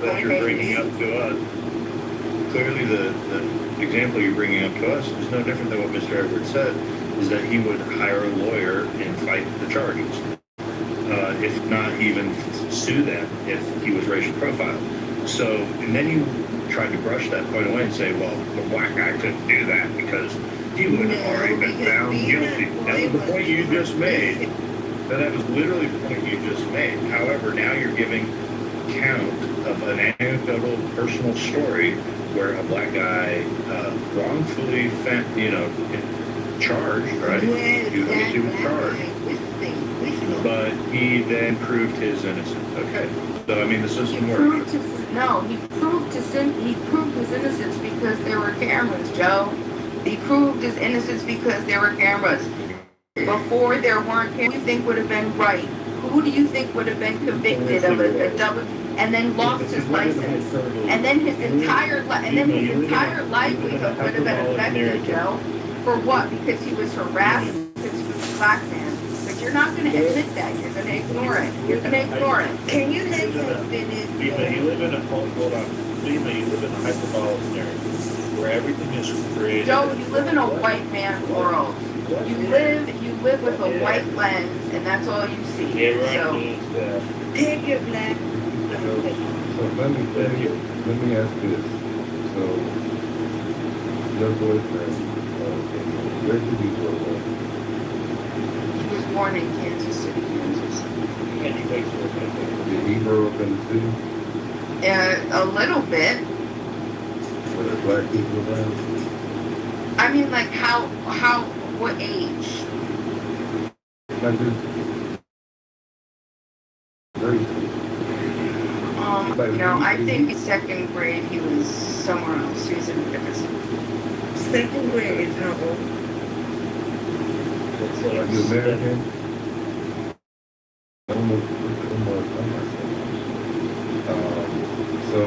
that you're bringing up to us, clearly the example you're bringing up to us is no different than what Mr. Edwards said, is that he would hire a lawyer and fight the charges. If not even sue them if he was racial profiled. So, and then you tried to brush that point away and say, well, the black guy couldn't do that because he would have already been found guilty. That was the point you just made. That was literally the point you just made. However, now you're giving count of an anecdotal personal story where a black guy wrongfully, charged, right? He was charged. But he then proved his innocence. Okay. So, I mean, the system works. He proved his innocence because there were cameras, Joe. He proved his innocence because there were cameras. Before there weren't cameras, who do you think would have been right? Who do you think would have been convicted of a double and then lost his license? And then his entire livelihood would have been affected, Joe. For what? Because he was harassed because he was a black man. But you're not going to admit that. You're going to ignore it. You're going to ignore it. Can you let him finish? You live in a hyperbolic narrative where everything is created. Joe, you live in a white man world. You live with a white lens, and that's all you see. So, take your black. So let me ask this. So your boyfriend, where did he grow up? He was born in Kansas City, Kansas. Did he grow up in the city? A little bit. Were there black people around? I mean, like what age? Like this. I think in second grade he was somewhere else. He was in a different school. Second grade is how old? Are you American? So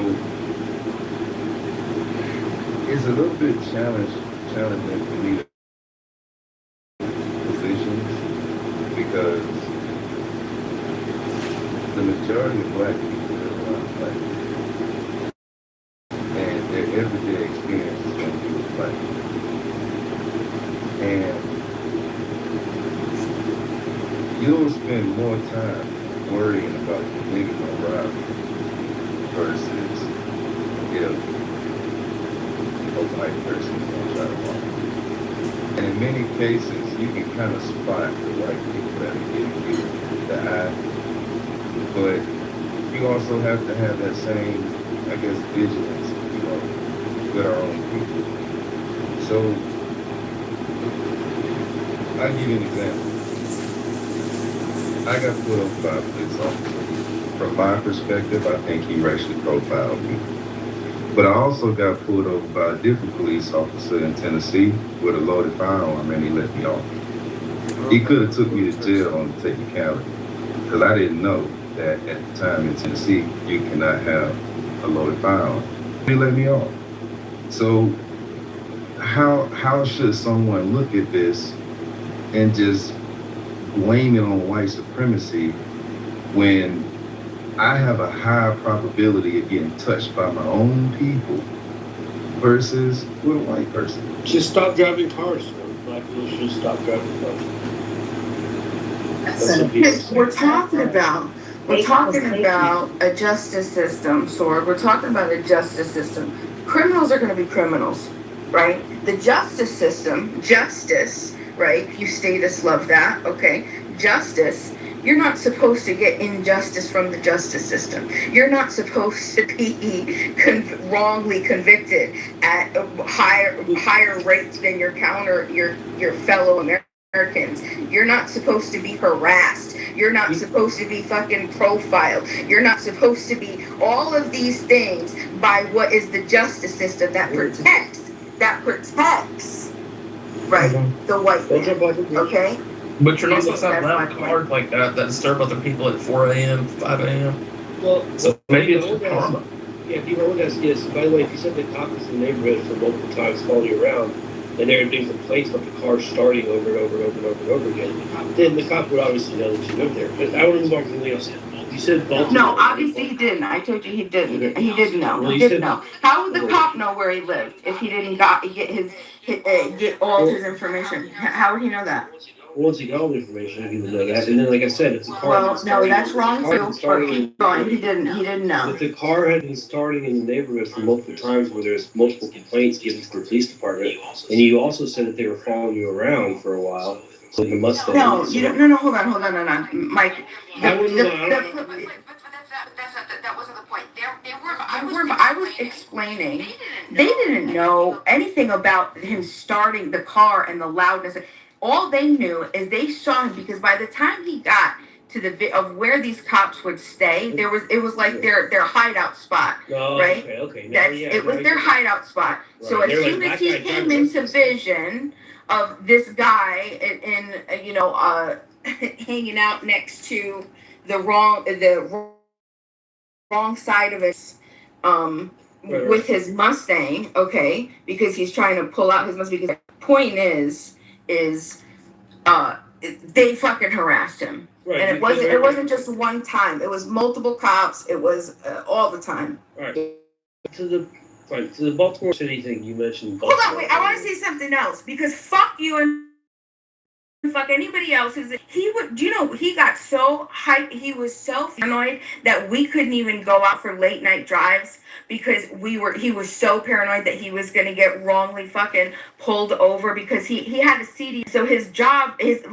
it's a little bit challenging for me to positions because the majority of black people are around black people. And their everyday experience is going to be with black people. And you'll spend more time worrying about the niggas on robbery versus if a white person is going to try to rob you. And in many cases, you can kind of spot the white people that are giving you the eye. But you also have to have that same, I guess, vigilance, with our own people. So, I'll give you an example. I got pulled over by a police officer. From my perspective, I think he racially profiled me. But I also got pulled over by a different police officer in Tennessee with a loaded firearm, and he let me off. He could have took me to jail on technicality, because I didn't know that at the time in Tennessee, you cannot have a loaded firearm. He let me off. So how should someone look at this and just blame it on white supremacy when I have a higher probability of getting touched by my own people versus with a white person? Just stop driving cars. Black people should stop driving cars. We're talking about a justice system, Sword. We're talking about a justice system. Criminals are going to be criminals, right? The justice system, right? You statists love that, okay? Justice, you're not supposed to get injustice from the justice system. You're not supposed to be wrongly convicted at higher rates than your fellow Americans. You're not supposed to be harassed. You're not supposed to be fucking profiled. You're not supposed to be all of these things by what is the justice system that protects, right, the white man, okay? But you're not supposed to have loud cars like that disturb other people at 4 a.m., 5 a.m. Well, so maybe it's karma. Yeah, people always ask this. By the way, if you set the cop in the neighborhood for multiple times, follow you around, and there are things in place like the car starting over and over and over and over and over again, then the cop would obviously know that you live there. But I wouldn't walk anything else. You said Baltimore. No, obviously he didn't. I told you he didn't. He didn't know. Well, He you didn't said- know. How would the cop know where he lived if he didn't get all his information? How would he know that? Once he got all the information, he would know that. And then, like I said, if the car Well, no, that's wrong too. But starting, keep going. He didn't know. if the car had been starting in the neighborhood for multiple times where there's multiple complaints given to the police department, and you also said that they were following you around for a while, so the Mustang. No, you don't. No, hold on, Mike. I wouldn't know. That wasn't the point. I was explaining. They didn't know anything about him starting the car and the loudness. All they knew is they saw him because by the time he got to of where these cops would stay, it was like their hideout spot, right? Okay. It was their hideout spot. Right. So as soon as he came into vision of this guy in hanging out next to the wrong side of it, with his Mustang, okay, because he's trying to pull out his Mustang. Because the point is they fucking harassed him, right, and it wasn't just one time. It was multiple cops. It was all the time. Right. To the Baltimore City thing you mentioned. Hold on, wait. I want to say something else because fuck you and fuck anybody else. He got so hyped. He was so paranoid that we couldn't even go out for late night drives because he was so paranoid that he was going to get wrongly fucking pulled over because he had a CD. So his job, his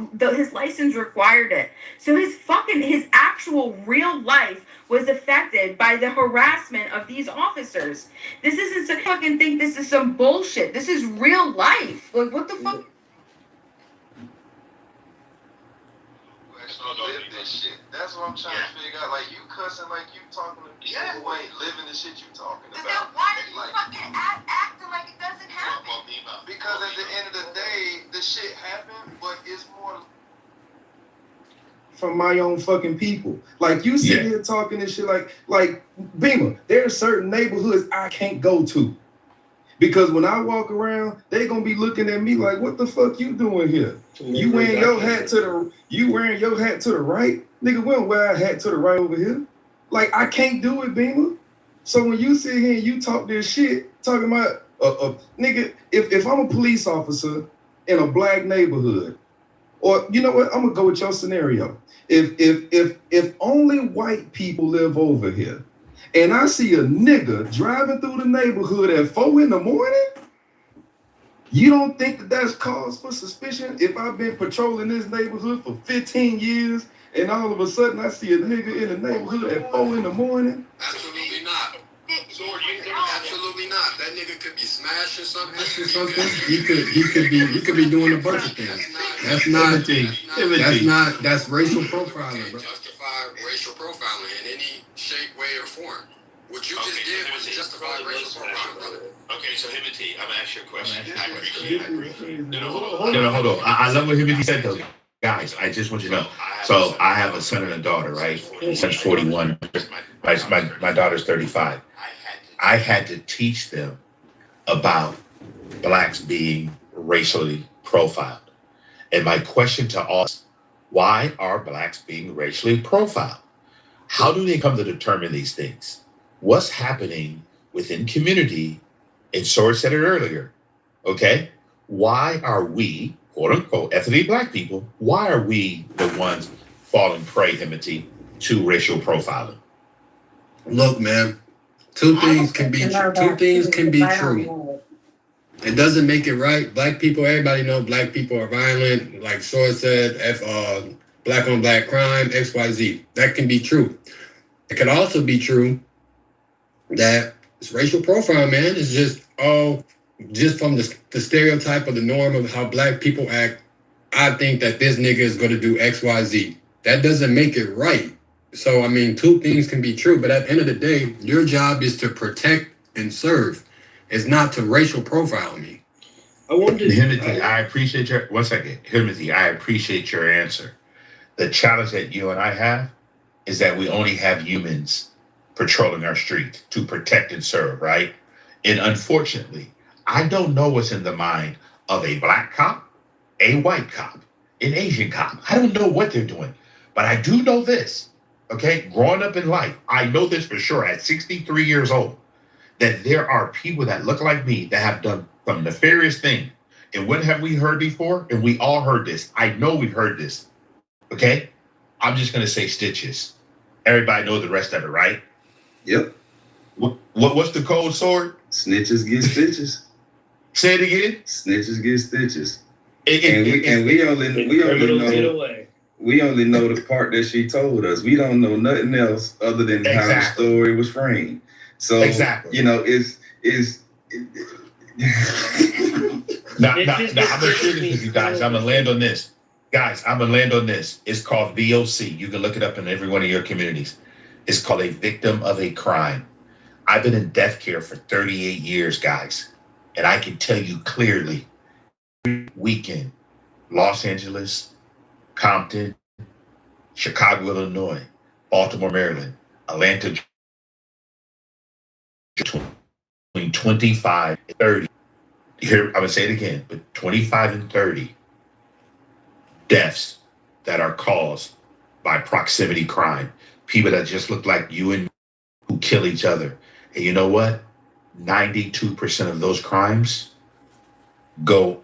license required it. So his actual real life was affected by the harassment of these officers. This isn't some fucking think this is some bullshit. This is real life. Like, what the fuck? Live this shit. That's what I'm trying to figure out. Like, you cussing like you talking to people who ain't living the shit you talking about. Then why are you fucking acting like it doesn't happen? Because at the end of the day, the shit happened, but it's more from my own fucking people. Like, you sit here talking this shit like Beamer, there are certain neighborhoods I can't go to. Because when I walk around, they gonna be looking at me like, what the fuck you doing here? You wearing your hat to the right? Nigga, we don't wear a hat to the right over here. Like, I can't do it, Beamer. So when you sit here and you talk this shit, talking about, nigga, if I'm a police officer in a black neighborhood, or you know what, I'm gonna go with your scenario. If only white people live over here, and I see a nigga driving through the neighborhood at 4 a.m, you don't think that that's cause for suspicion? If I've been patrolling this neighborhood for 15 years, and all of a sudden I see a nigga in the neighborhood at 4 a.m? Absolutely not. Absolutely not. That nigga could be smashing something. He could be doing a bunch of things. That's racial profiling, bro. Justify racial profiling in any shape, way, or form. What you just did was justify racial profiling, brother. Okay, so Himothy, I'm gonna ask you a question. I appreciate. No, hold on. I love what Himothy said though. Guys, I just want you to know. So I have a son and a daughter, right? My son's 41. My daughter's 35. I had to teach them about blacks being racially profiled. And my question to all is, why are blacks being racially profiled? How do they come to determine these things? What's happening within community? And Sword said it earlier, okay? Why are we, quote unquote, ethnically black people, why are we the ones falling prey, Himothy, to racial profiling? Look, man, two things can be true. It doesn't make it right. Black people, everybody know black people are violent. Like Sword said, black on black crime, XYZ. That can be true. It could also be true that it's racial profile, man. It's just from the stereotype of the norm of how black people act. I think that this nigga is going to do XYZ. That doesn't make it right. So, I mean, two things can be true, but at the end of the day, your job is to protect and serve. It's not to racial profile me. Himothy, I appreciate your, one second. Himothy, I appreciate your answer. The challenge that you and I have is that we only have humans patrolling our street to protect and serve, right? And unfortunately, I don't know what's in the mind of a black cop, a white cop, an Asian cop. I don't know what they're doing, but I do know this. Okay, growing up in life, I know this for sure at 63 years old, that there are people that look like me that have done some nefarious thing. And when have we heard before? And we all heard this. I know we've heard this. Okay, I'm just gonna say stitches. Everybody knows the rest of it, right? Yep. What's the cold sword? Snitches get stitches. Say it again. Snitches get stitches. Criminals We only know the part that she told us. We don't know nothing else other than how the story was framed. So you know, it's now I'm gonna share this with you guys. I'm gonna land on this. Guys, I'm gonna land on this. It's called VOC. You can look it up in every one of your communities. It's called a victim of a crime. I've been in death care for 38 years, guys. And I can tell you clearly, weekend, Los Angeles, Compton, Chicago, Illinois, Baltimore, Maryland, Atlanta, between 25 and 30. Here, I'm gonna say it again, but 25 and 30 deaths that are caused by proximity crime. People that just look like you and me who kill each other. And you know what? 92% of those crimes go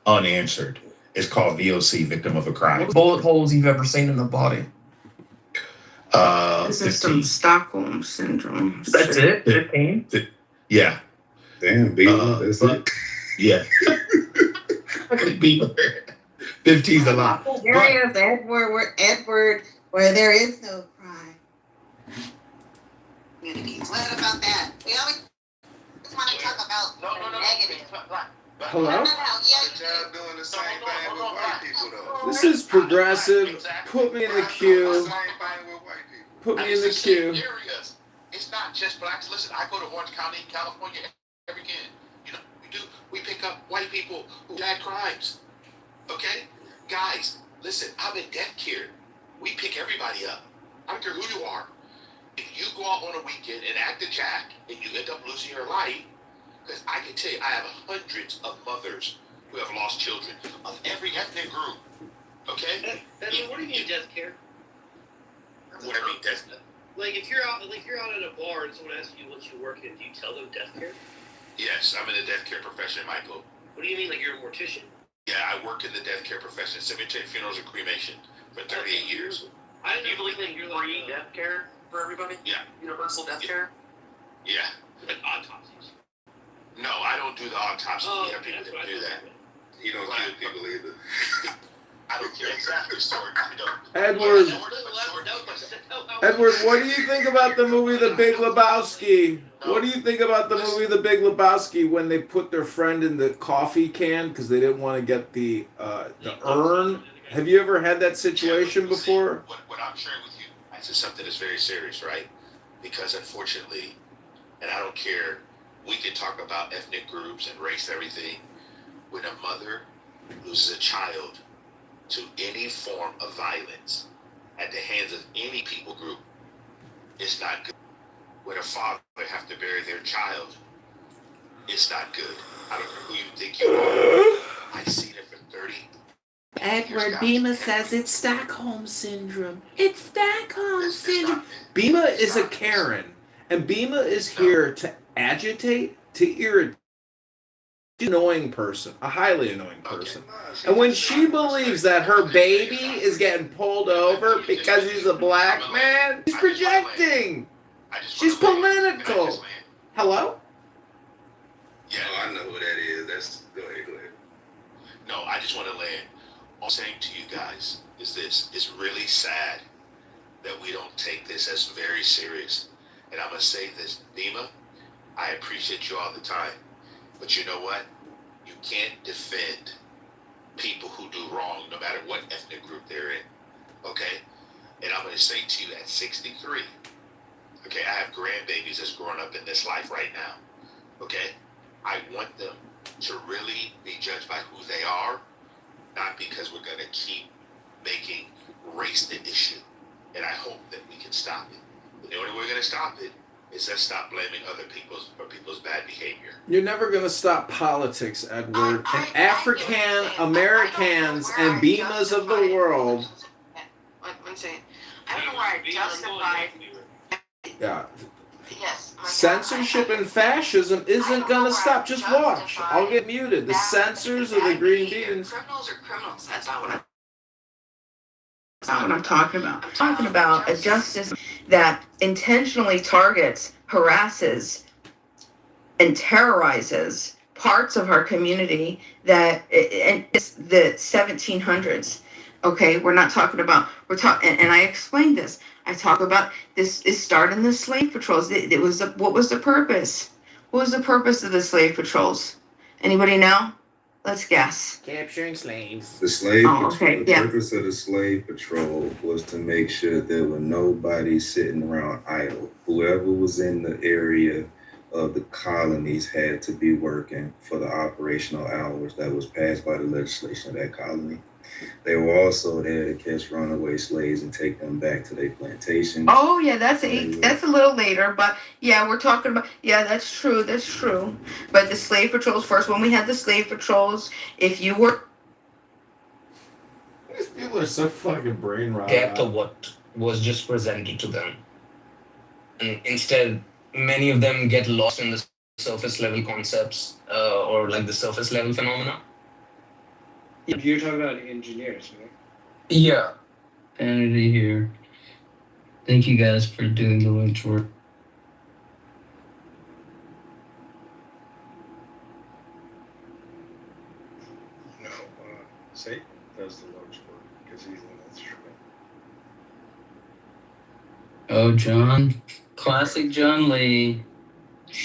unanswered. It's called VOC, victim of a crime. What bullet holes you've ever seen in the body? This is some 15. Stockholm syndrome. That's it? 15? Yeah. damn, Beaver. That's it. Yeah. Beaver. 15's a lot. There is Edward, where there is no crime. What about that? We always want to talk about negative. Hello? Yeah. Doing the same thing with white people, though. This is progressive. Exactly. Put me in the queue. Same thing with white people. Put me in It's the the same queue. areas. It's not just blacks. Listen, I go to Orange County, California every weekend. You know, we pick up white people who had crimes. Okay? Guys, listen, I'm in death care. We pick everybody up. I don't care who you are. If you go out on a weekend and act a jack and you end up losing your life, because I can tell you, I have hundreds of mothers who have lost children of every ethnic group. Okay? What do you mean death care? What I mean, death. Like if you're out at a bar and someone asks you what you work in, do you tell them death care? Yes, I'm in the death care profession, Michael. What do you mean, like you're a mortician? Yeah, I work in the death care profession, cemetery, funerals, and cremation for 38 years. I didn't believe that you're like Free death care for everybody? Yeah. Universal death care? Yeah. like autopsies. No, I don't do the autopsy. Oh, We have okay, people that's what that I do that. thought. You don't kill people either. I don't care exactly, sorry. I don't. Edward, Edward, what do you think about the movie The Big Lebowski? What do you think about the movie The Big Lebowski when they put their friend in the coffee can because they didn't want to get the urn? Have you ever had that situation before? What I'm sharing with you is something that's very serious, right? Because unfortunately, and I don't care, we can talk about ethnic groups and race and everything. When a mother loses a child to any form of violence at the hands of any people group, it's not good. When a father have to bury their child, it's not good. I don't know who you think you are. I've seen it for 30 Edward Bima says it's Stockholm Syndrome. It's Stockholm Syndrome. Bima is a Karen, and Bima is here to agitate, to irritate. Annoying person, a highly annoying person. And when she believes that her baby is getting pulled over because he's a black man, she's projecting. She's political. Hello? Yeah, I know who that is. Go ahead. No, I just want to land. All I'm saying to you guys is this. It's really sad that we don't take this as very serious. And I'm going to say this, Nima, I appreciate you all the time. But you know what? You can't defend people who do wrong no matter what ethnic group they're in. Okay? And I'm going to say to you at 63, okay, I have grandbabies that's growing up in this life right now. Okay? I want them to really be judged by who they are, not because we're going to keep making race the issue. And I hope that we can stop it. But the only way we're going to stop it is let's stop blaming other people's bad behavior. You're never going to stop politics, Edward. And African Americans and Bimas of the world. One second. I don't know why I justified. Yeah. Yes. Censorship and fascism isn't gonna stop. Just watch. I'll get muted. The censors are the green beans. Criminals are criminals. That's not What I'm talking about. I'm talking about a justice that intentionally targets, harasses, and terrorizes parts of our community that and it's the 1700s. Okay, we're not talking about and I explained this. I talk about this. It started in the slave patrols. It was what was the purpose? What was the purpose of the slave patrols? Anybody know? Let's guess. Capturing slaves. The slave okay, the purpose of the slave patrol was to make sure there were nobody sitting around idle. Whoever was in the area of the colonies had to be working for the operational hours that was passed by the legislation of that colony. They were also there to catch runaway slaves and take them back to their plantations. Oh yeah, that's a little later, but yeah, we're talking about that's true, But the slave patrols first, when we had the slave patrols, if you were These people are so fucking brain rot. Depth of what was just presented to them. And instead, many of them get lost in the surface level concepts or like the surface level phenomena. You're talking about engineers, right? Yeah. Vanity here. Thank you guys for doing the Lord's work. No, Satan does the Lord's work because he's an instrument. Oh, John. Classic John Lee.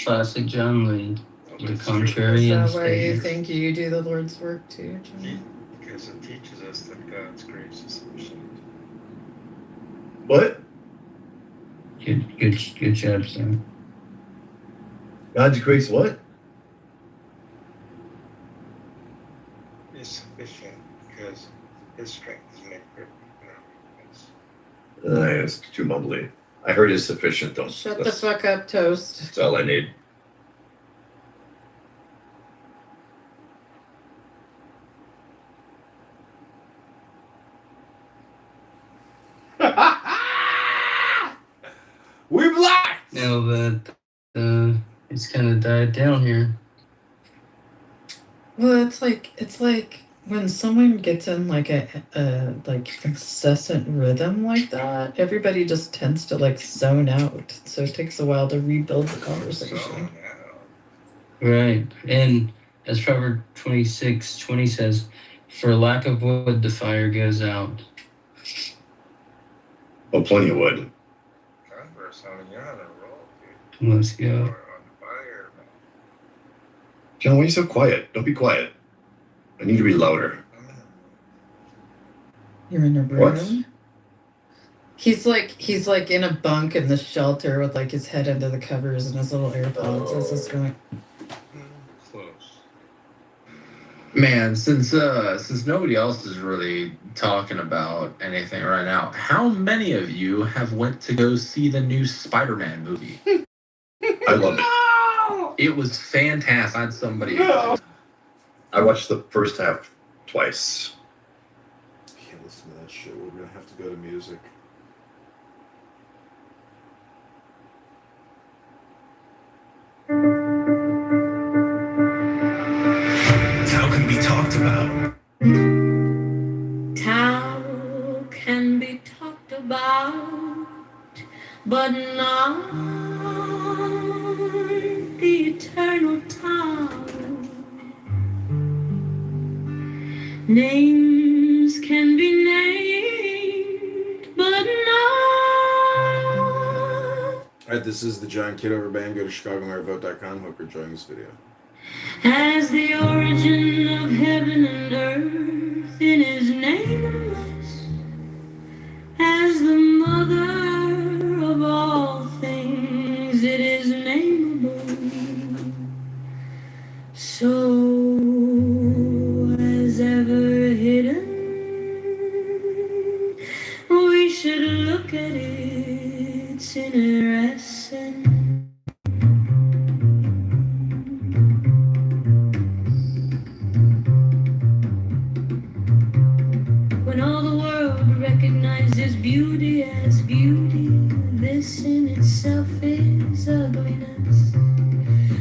Classic John Lee. The contrarian Is that why you statement. think you do the Lord's work too, John? Because it teaches us that God's grace is sufficient. What? Good job, son. God's grace what? Is sufficient because his strength is made perfect in our weakness. It's too mumbly. I heard it's sufficient though. Shut the fuck up, Toast. That's all I need. We black. Now that it's kind of died down here. Well, it's like when someone gets in like a like incessant rhythm like that, everybody just tends to like zone out. So it takes a while to rebuild the conversation. Right. And as Proverbs 26:20 says, for lack of wood, the fire goes out. Oh, plenty of wood. Converse, I mean, you're on a roll, dude. Let's go. You're on fire, man. John, why are you so quiet? Don't be quiet. I need to be louder. You're in a room. What? He's like in a bunk in the shelter with like his head under the covers and his little AirPods as he's going. Close. Man, since nobody else is really talking about anything right now, how many of you have went to go see the new Spider-Man movie? I loved it. It was fantastic. I had somebody. No. I watched the first half twice. I can't listen to that shit. We're gonna have to go to music. Tao can be talked about. Tao can be talked about, but not the eternal Tao. Names can be named, but not. All right, this is the John Kitover Band. Go to ChicagoMaryVote.com. Hope you're enjoying this video. As the origin of heaven and earth, it is nameless. As the mother of all things, it is nameable. So as ever hidden, we should look at its inner essence. When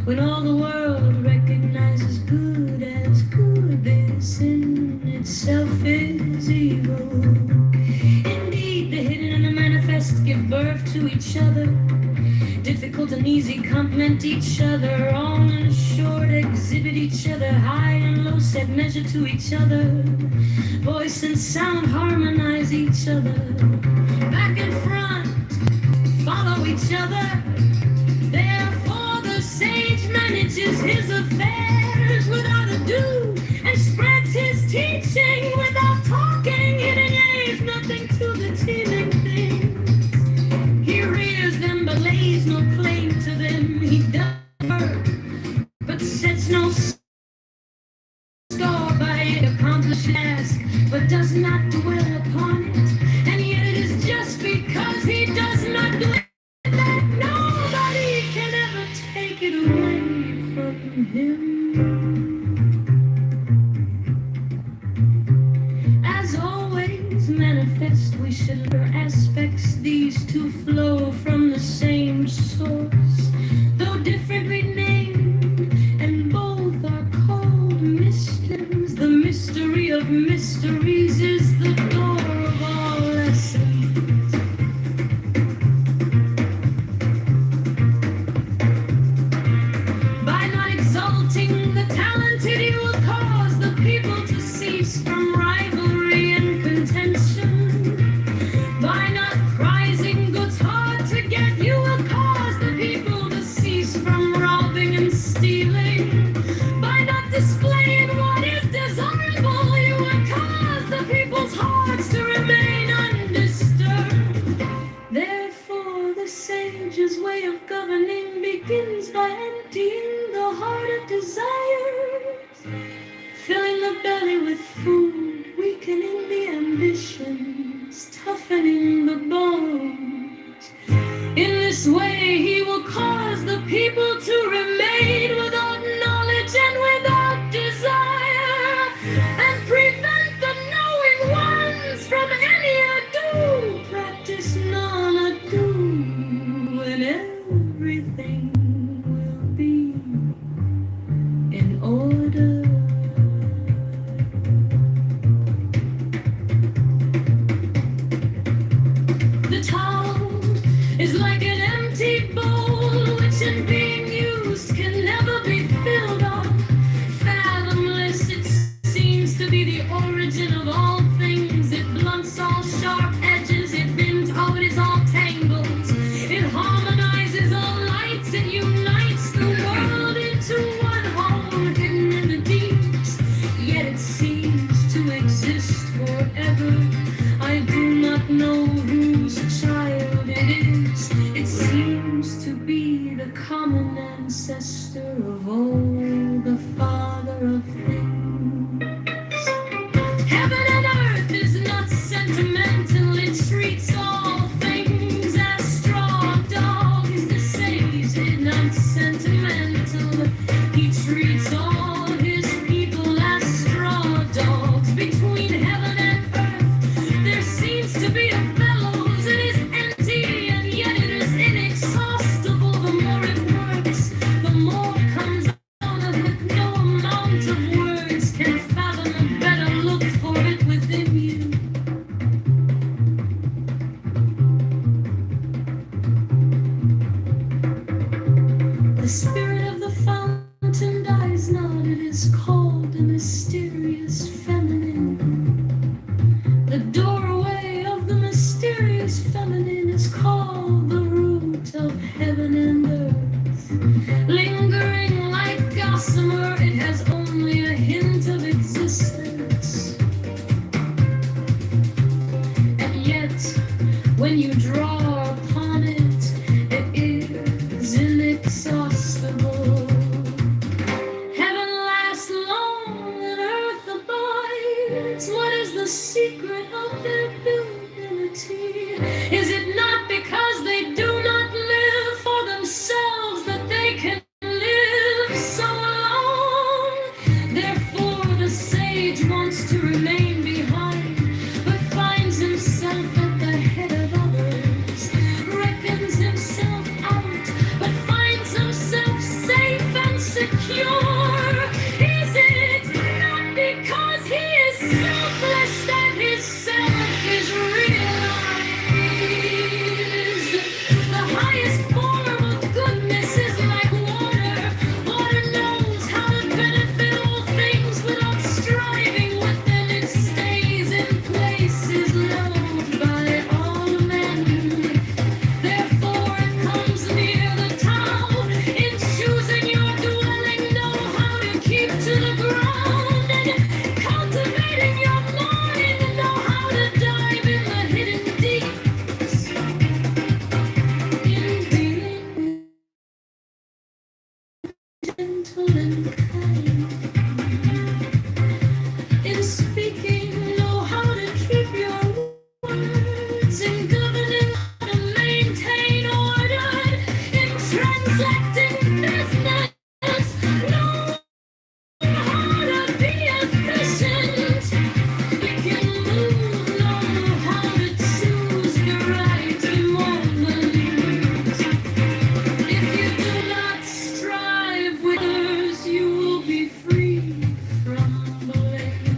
when all the world recognizes good as good, this in itself is evil. Indeed, the hidden and the manifest give birth to each other. Difficult and easy complement each other. Long and short exhibit each other. High and low set measure to each other. Voice and sound harmonize each other. Back and front follow each other. Therefore the sage manages his affairs without ado, and spreads his teaching without talking. It engages nothing to the teeming things. He rears them but lays no claim to them. He does work but sets no store by it. Accomplished task but does not dwell upon it. And yet it is just because he does not do it that nobody can ever take it away from him. As always manifest, we should learn aspects. These two flow from the same source, though differently named, and both are called mysteries. The mystery of mysteries is the door of all lessons. By not exalting the talented, you will cause the people to cease from rivalry and contention. By not prizing goods hard to get, you will cause the people to cease from robbing and stealing. By not displaying what is desirable, you will cause the people's hearts to remain undisturbed. Therefore, the sage's way of governing begins by emptying the heart of desires, filling the belly with food, weakening the ambitions, toughening the bones. In this way, he will cause the people to remain without knowledge and without desire, and prevent the knowing ones from any ado. Practice non-ado, and everything will be in order. The town is like an empty bowl, which in being used can never be filled up. Fathomless, it seems to be the origin of all things. It blunts all sharp edges, it bends out its all tangles. It harmonizes all lights, it unites the world into one whole, hidden in the deeps. Yet it seems to exist forever. I do not know whose child it is. It seems to be the common ancestor of all, the father of things. Heaven and earth is not sentimental. It treats all things as straw dogs. The sage is not sentimental. He treats all his people as straw dogs. Between heaven and earth there seems to be a bellows. It is empty and yet it is inexhaustible. The more it works, the more comes out of it. No amount of words can fathom a better look for it within you. The spirit of the fountain dies not. It is called the mysterious feminine. The doorway of the mysterious feminine is called the root of heaven and earth. Lingering like gossamer, it has only a hint of existence. And yet, when you draw upon it, it is inexhaustible. Heaven lasts long and earth abides. What is the secret of their durability? Is it not because they do not live for themselves that they can live so long? Therefore, the sage wants to remain behind, but finds himself at the head of others, reckons himself out, but finds himself gentle and kind. In speaking, know how to keep your words. In governing, how to maintain order. In transacting business, know how to be efficient. You can move, know how to choose the right moment. If you do not strive with others, you will be free from blame.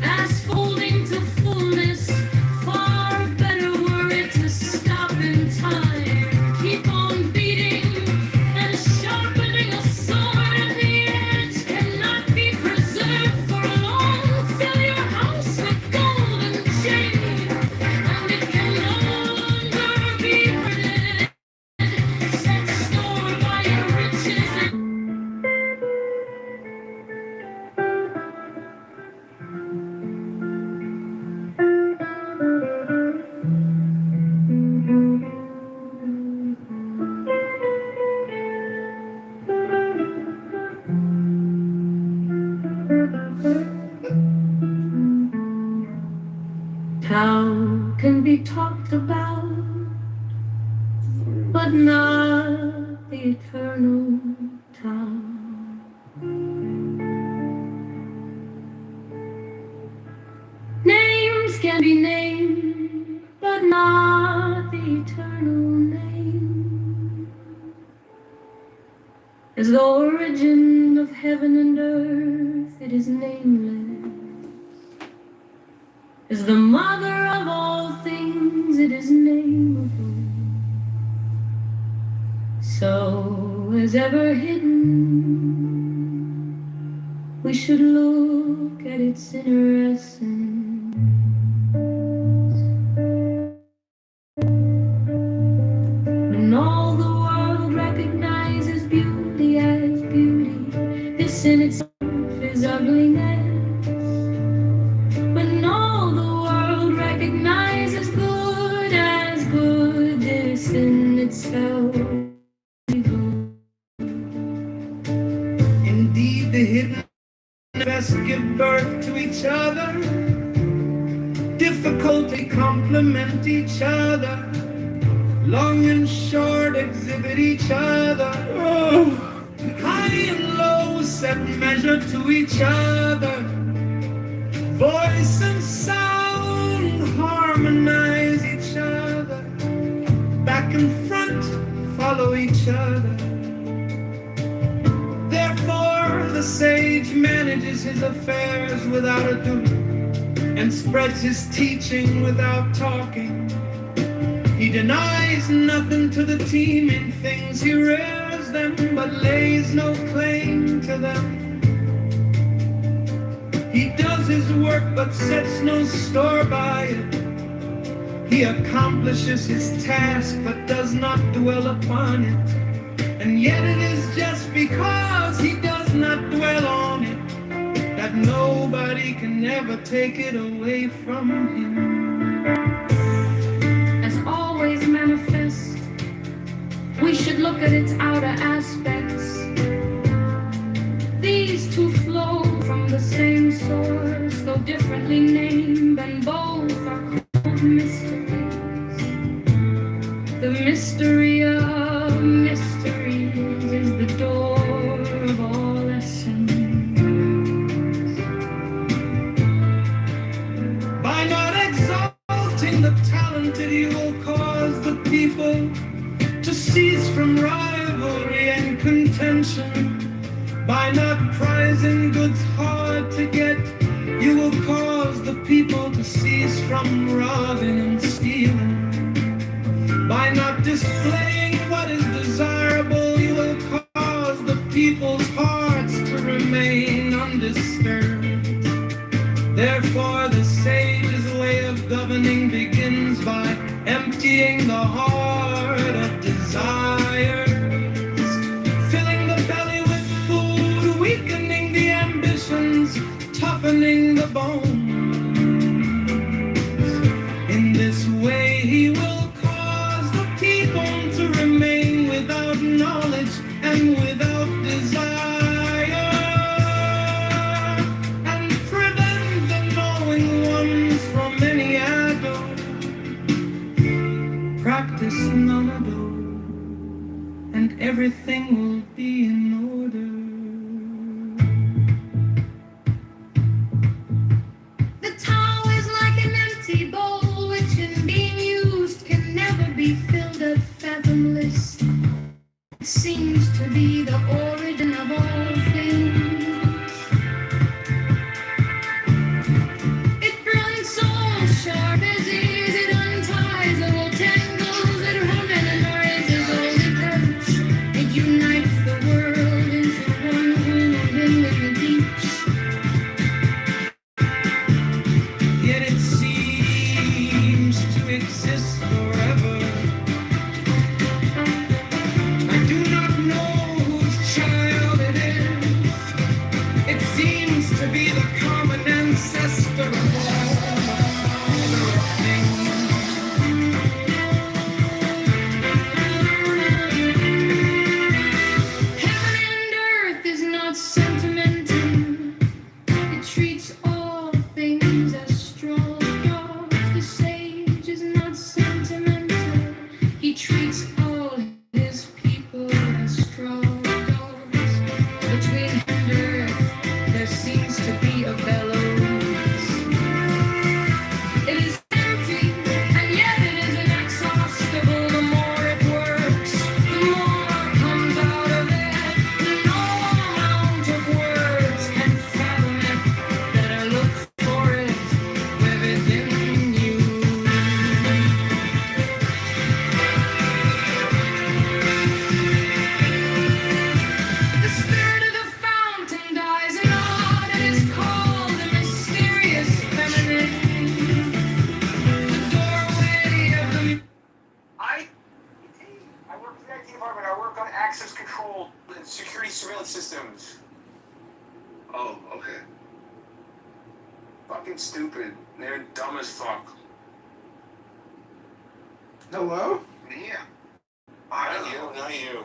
As folding to fullness, far better were it to stop in time. Keep on beating and sharpening a sword, and the edge cannot be preserved for long. Fill your house with gold and jade, and it can no longer be guarded. Set store by your riches and how can be talked about, but not the eternal town. Names can be named, but not the eternal name. As the origin of heaven and earth, it is nameless. As the mother of all things, it is nameable. So as ever hidden, we should look at its inner essence. When all the world recognizes beauty as beauty, this in itself is ugliness. When all the world recognizes good as good, this in itself. Indeed, the hidden best give birth to each other. Difficulty complement each other. Long and short exhibit each other. High and low set measure to each other. Voice and sound harmonize each other. Back and front follow each other. Therefore, the sage manages his affairs without ado, and spreads his teaching without talking. He denies nothing to the team in things, he rears them, but lays no claim to them. He does his work, but sets no store by it. He accomplishes his task, but does not dwell upon it. And yet it is just because he does not dwell on it that nobody can ever take it away from him. As always manifest, we should look at its outer aspects. These two flow from the same source, though differently named, and both are called mysteries. The mystery of mysteries is the door of all essence. By not exalting the talented, you will cause the people to cease from rivalry and contention. By not prizing goods hard to get, you will cause the people to cease from robbing and stealing. By not displaying what is desirable, you will cause the people's hearts to remain undisturbed. Therefore, the sage's way of governing begins by emptying the heart of desires, filling the belly with food, weakening the ambitions, toughening the bones. In this way, he will cause practice Namado, and everything will be in order. The towel is like an empty bowl, which in being used can never be filled up fathomless. It seems to be the origin of all things. It runs so sharp as ease, it unties all tangles that run and rises all it hurts. It unites the world into one whole in the deeps. Yet it seems to exist forever. I do not know whose child it is. It seems to be the common ancestor of all things. Heaven and earth is not sentimental. It treats all things as straw dogs. The sage is not sentimental. He treats all his people as straw dogs. Between heaven and earth, there seems to be a bellows. It is empty, and yet it is inexhaustible. The more it works, the more comes out of it. No amount of words can fathom it. Better look for it within you. The spirit of the fountain dies not. It is called the mysterious feminine. The doorway of the I work for the IT department. I work on access control and security surveillance systems. Oh, okay. Fucking stupid. They're dumb as fuck. Hello? Yeah. Not you.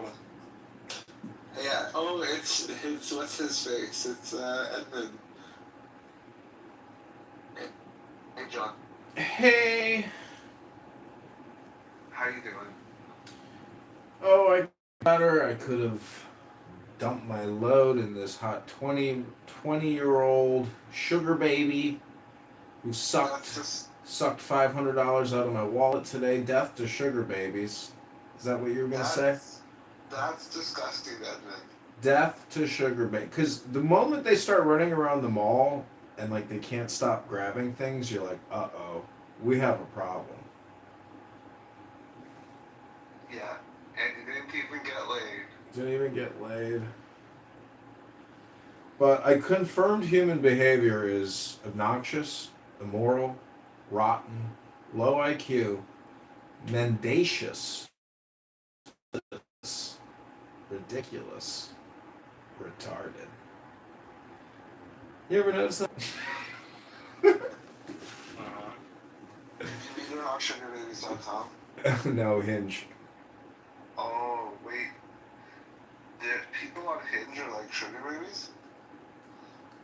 Yeah. Oh, it's what's his face? It's Edmund. Hey, John. Hey. How you doing? Oh, I got her. I could have dumped my load in this hot 20-year-old sugar baby who sucked $500 out of my wallet today. Death to sugar babies. Is that what you were going to say? That's disgusting, Edmund. Death to sugar baby. Because the moment they start running around the mall and like they can't stop grabbing things, you're like, uh-oh, we have a problem. Yeah. And you didn't even get laid. Didn't even get laid. But I confirmed human behavior is obnoxious, immoral, rotten, low IQ, mendacious, ridiculous, retarded. You ever notice that? You're on sugarbabies.com. No, Hinge. Oh, wait. The people on Hinge are like sugar babies?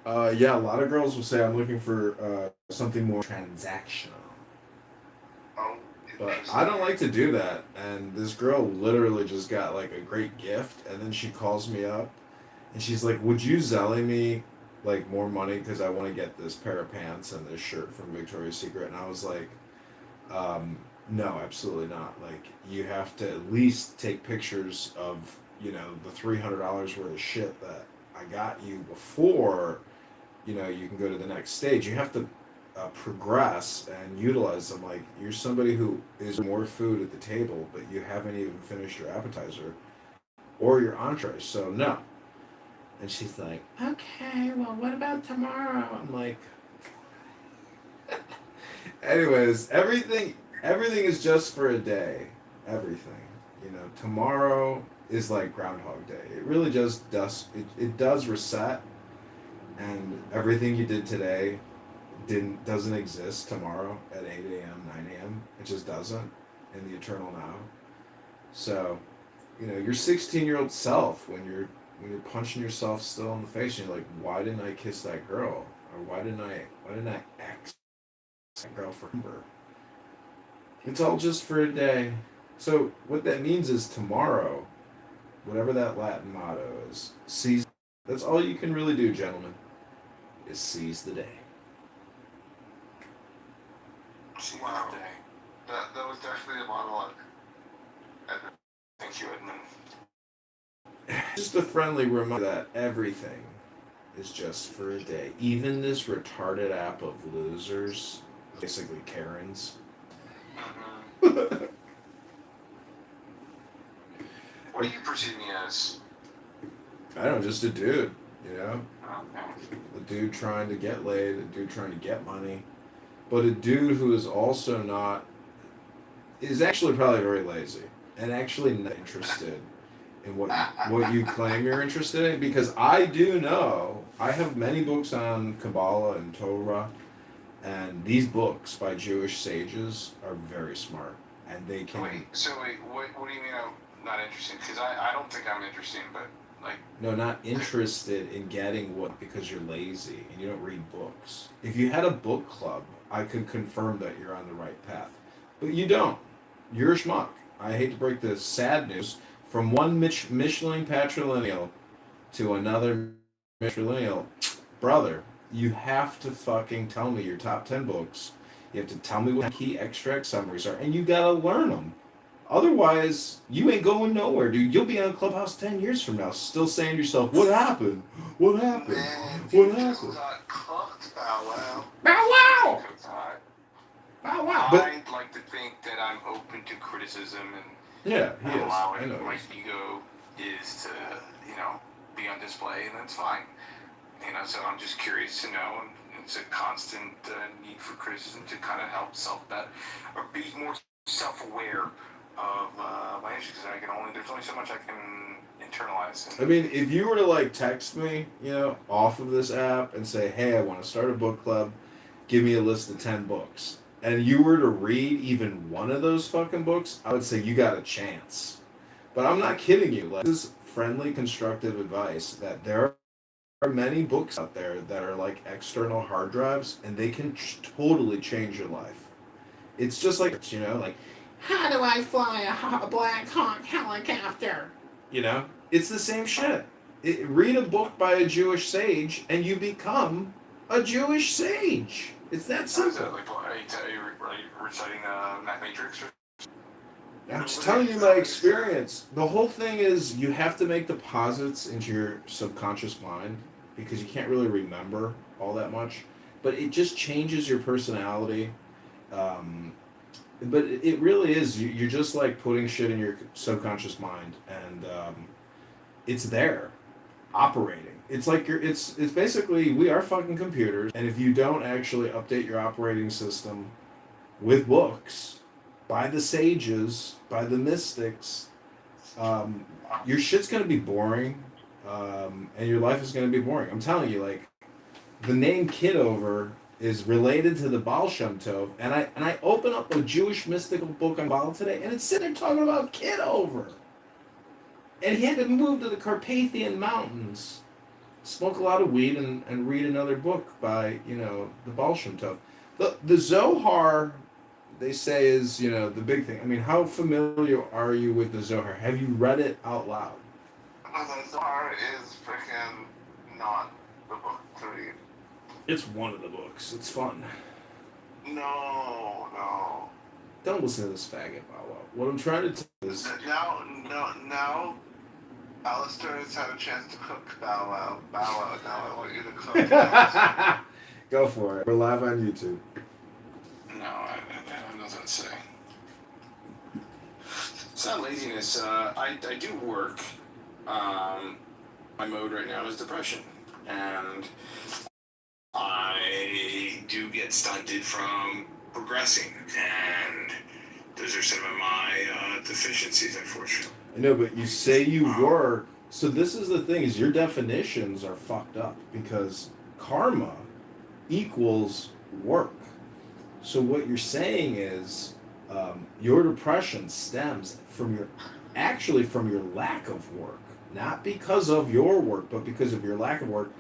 Yeah, a lot of girls will say I'm looking for something more transactional. Oh, but I don't like to do that. And this girl literally just got like a great gift, and then she calls me up, and she's like, "Would you Zelly me like more money because I want to get this pair of pants and this shirt from Victoria's Secret?" And I was like, "No, absolutely not. Like, you have to at least take pictures of the $300 worth of shit that I got you before." You can go to the next stage. You have to progress and utilize them. Like, you're somebody who is more food at the table, but you haven't even finished your appetizer or your entree. So no. And she's like, "Okay, well, what about tomorrow?" I'm like, anyways, everything is just for a day. Everything. Tomorrow is like Groundhog Day. It really just does. It does reset. And everything you did today doesn't exist tomorrow at 8 a.m., 9 a.m. It just doesn't in the eternal now. So, your 16-year-old self, when you're punching yourself still in the face, and you're like, why didn't I kiss that girl? Or why didn't I X that girl for her? It's all just for a day. So what that means is tomorrow, whatever that Latin motto is, seize. That's all you can really do, gentlemen, is seize the day. Wow. That was definitely a monologue. Thank you, Edmund. Just a friendly reminder that everything is just for a day. Even this retarded app of losers, basically Karens. What do you perceive me as? I don't know, just a dude, you know? A dude trying to get laid, a dude trying to get money, but a dude who is also not, is actually probably very lazy and actually not interested in what you claim you're interested in, because I do know, I have many books on Kabbalah and Torah, and these books by Jewish sages are very smart, and they can... Wait, what do you mean I'm not interested? Because I don't think I'm interesting, but, like... No, not interested in getting what, because you're lazy and you don't read books. If you had a book club, I could confirm that you're on the right path. But you don't. You're a schmuck. I hate to break the sad news. From one Michelin patrilineal to another Michelin, brother, you have to fucking tell me your top 10 books. You have to tell me what key extract summaries are, and you gotta learn them. Otherwise, you ain't going nowhere, dude. You'll be on Clubhouse 10 years from now, still saying to yourself, what happened? What happened? What happened? Got cooked, Bow Wow. Bow Wow! Bow Wow! But, I'd like to think that I'm open to criticism and yeah, he is. allowing I know. my ego is to, be on display, and that's fine. So I'm just curious to know, and it's a constant need for criticism to kind of help or be more self-aware of my issues. There's only so much I can internalize. I mean, if you were to text me, off of this app and say, hey, I want to start a book club, give me a list of 10 books, and you were to read even one of those fucking books, I would say you got a chance. But I'm not kidding you. This is friendly, constructive advice that there are many books out there that are like external hard drives, and they can totally change your life. It's just like, how do I fly a Black Hawk helicopter? It's the same shit. Read a book by a Jewish sage, and you become a Jewish sage. It's that simple. Are you reciting Math Matrix? I'm just telling you my experience. The whole thing is you have to make deposits into your subconscious mind because you can't really remember all that much. But it just changes your personality. But it really is. You're just putting shit in your subconscious mind, and it's there, operating. It's it's basically, we are fucking computers, and if you don't actually update your operating system with books, by the sages, by the mystics, your shit's gonna be boring, and your life is gonna be boring. I'm telling you, the name Kitover is related to the Baal Shem Tov, and I open up a Jewish mystical book on Baal today, and it's sitting there talking about Kitover. And he had to move to the Carpathian Mountains, smoke a lot of weed, and read another book by, the Baal Shem Tov. The Zohar, they say, is, the big thing. I mean, how familiar are you with the Zohar? Have you read it out loud? The Zohar is freaking not the book to read. It's one of the books. It's fun. No. Don't listen to this faggot, Bow Wow. What I'm trying to tell you is... Now, Alistair has had a chance to cook Bow Wow. Now I want you to cook. Go for it. We're live on YouTube. No, I have nothing to say. It's not laziness. I do work. My mode right now is depression. And I do get stunted from progressing. And those are some of my deficiencies, unfortunately. I know, but you say you work. So this is the thing, is your definitions are fucked up, because karma equals work. So what you're saying is your depression stems from your lack of work, not because of your work, but because of your lack of work.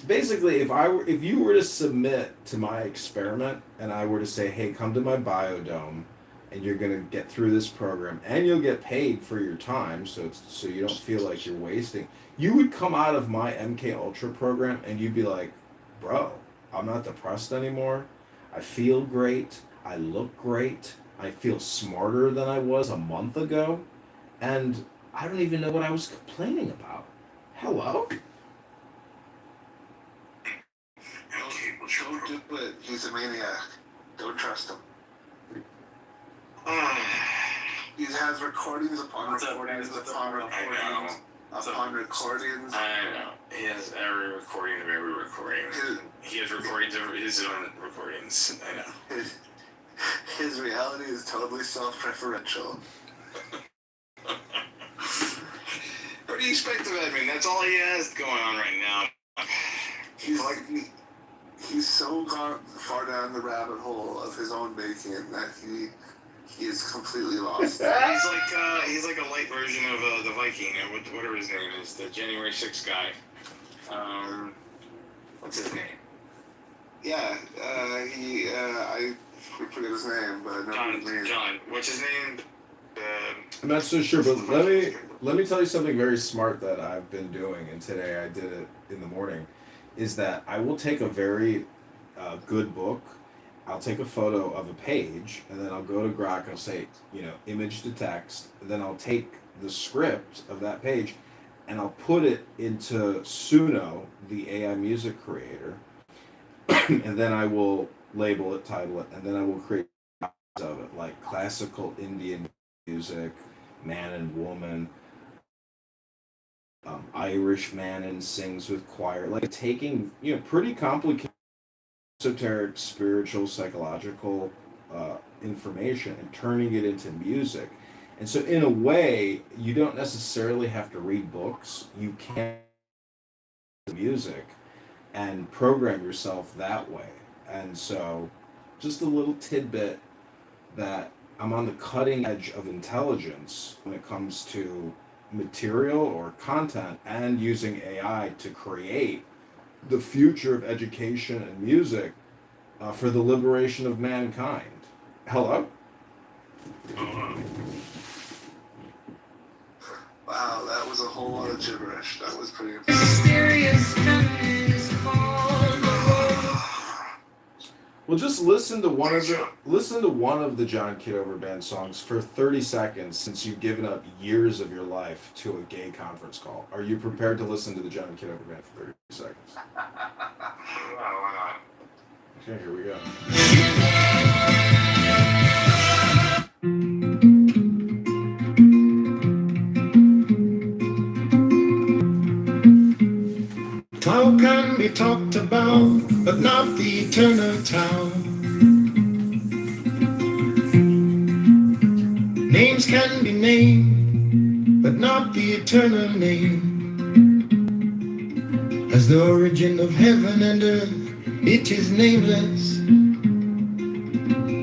Basically, if you were to submit to my experiment and I were to say, hey, come to my biodome and you're going to get through this program, and you'll get paid for your time, so you don't feel like you're wasting. You would come out of my MK Ultra program and you'd be like, bro, I'm not depressed anymore. I feel great. I look great. I feel smarter than I was a month ago, and I don't even know what I was complaining about. Hello? Don't do it. He's a maniac. Don't trust him. He has recordings upon recordings upon recordings upon recordings. I know. He has every recording of every recording. He has recordings of his own recordings. I know. His reality is totally self-referential. What do you expect of Edmund? That's all he has going on right now. He's so far down the rabbit hole of his own making that he is completely lost. He's like a light version of the Viking, whatever his name is, the January 6th guy. What's his name? Yeah, I forget his name, but I know his name. John. What's his name? I'm not so sure, but let me tell you something very smart that I've been doing, and today I did it in the morning, is that I will take a very good book, I'll take a photo of a page, and then I'll go to Grok and I'll say, image to text, and then I'll take the script of that page and I'll put it into Suno, the AI music creator, and then I will label it, title it, and then I will create of it, like classical Indian music, man and woman, Irish man and sings with choir, like taking pretty complicated esoteric, spiritual, psychological information and turning it into music. And so in a way, you don't necessarily have to read books. You can music and program yourself that way. And so just a little tidbit that I'm on the cutting edge of intelligence when it comes to material or content, and using AI to create the future of education and music for the liberation of mankind. Hello? Wow, that was a whole lot of gibberish. That was pretty Well, just listen to one of the John Kitover Band songs for 30 seconds, since you've given up years of your life to a gay conference call. Are you prepared to listen to the John Kitover Band for 30 seconds? Why not? Okay, here we go. Talk can be talked about, but not the eternal town. Names can be named, but not the eternal name. As the origin of heaven and earth, it is nameless.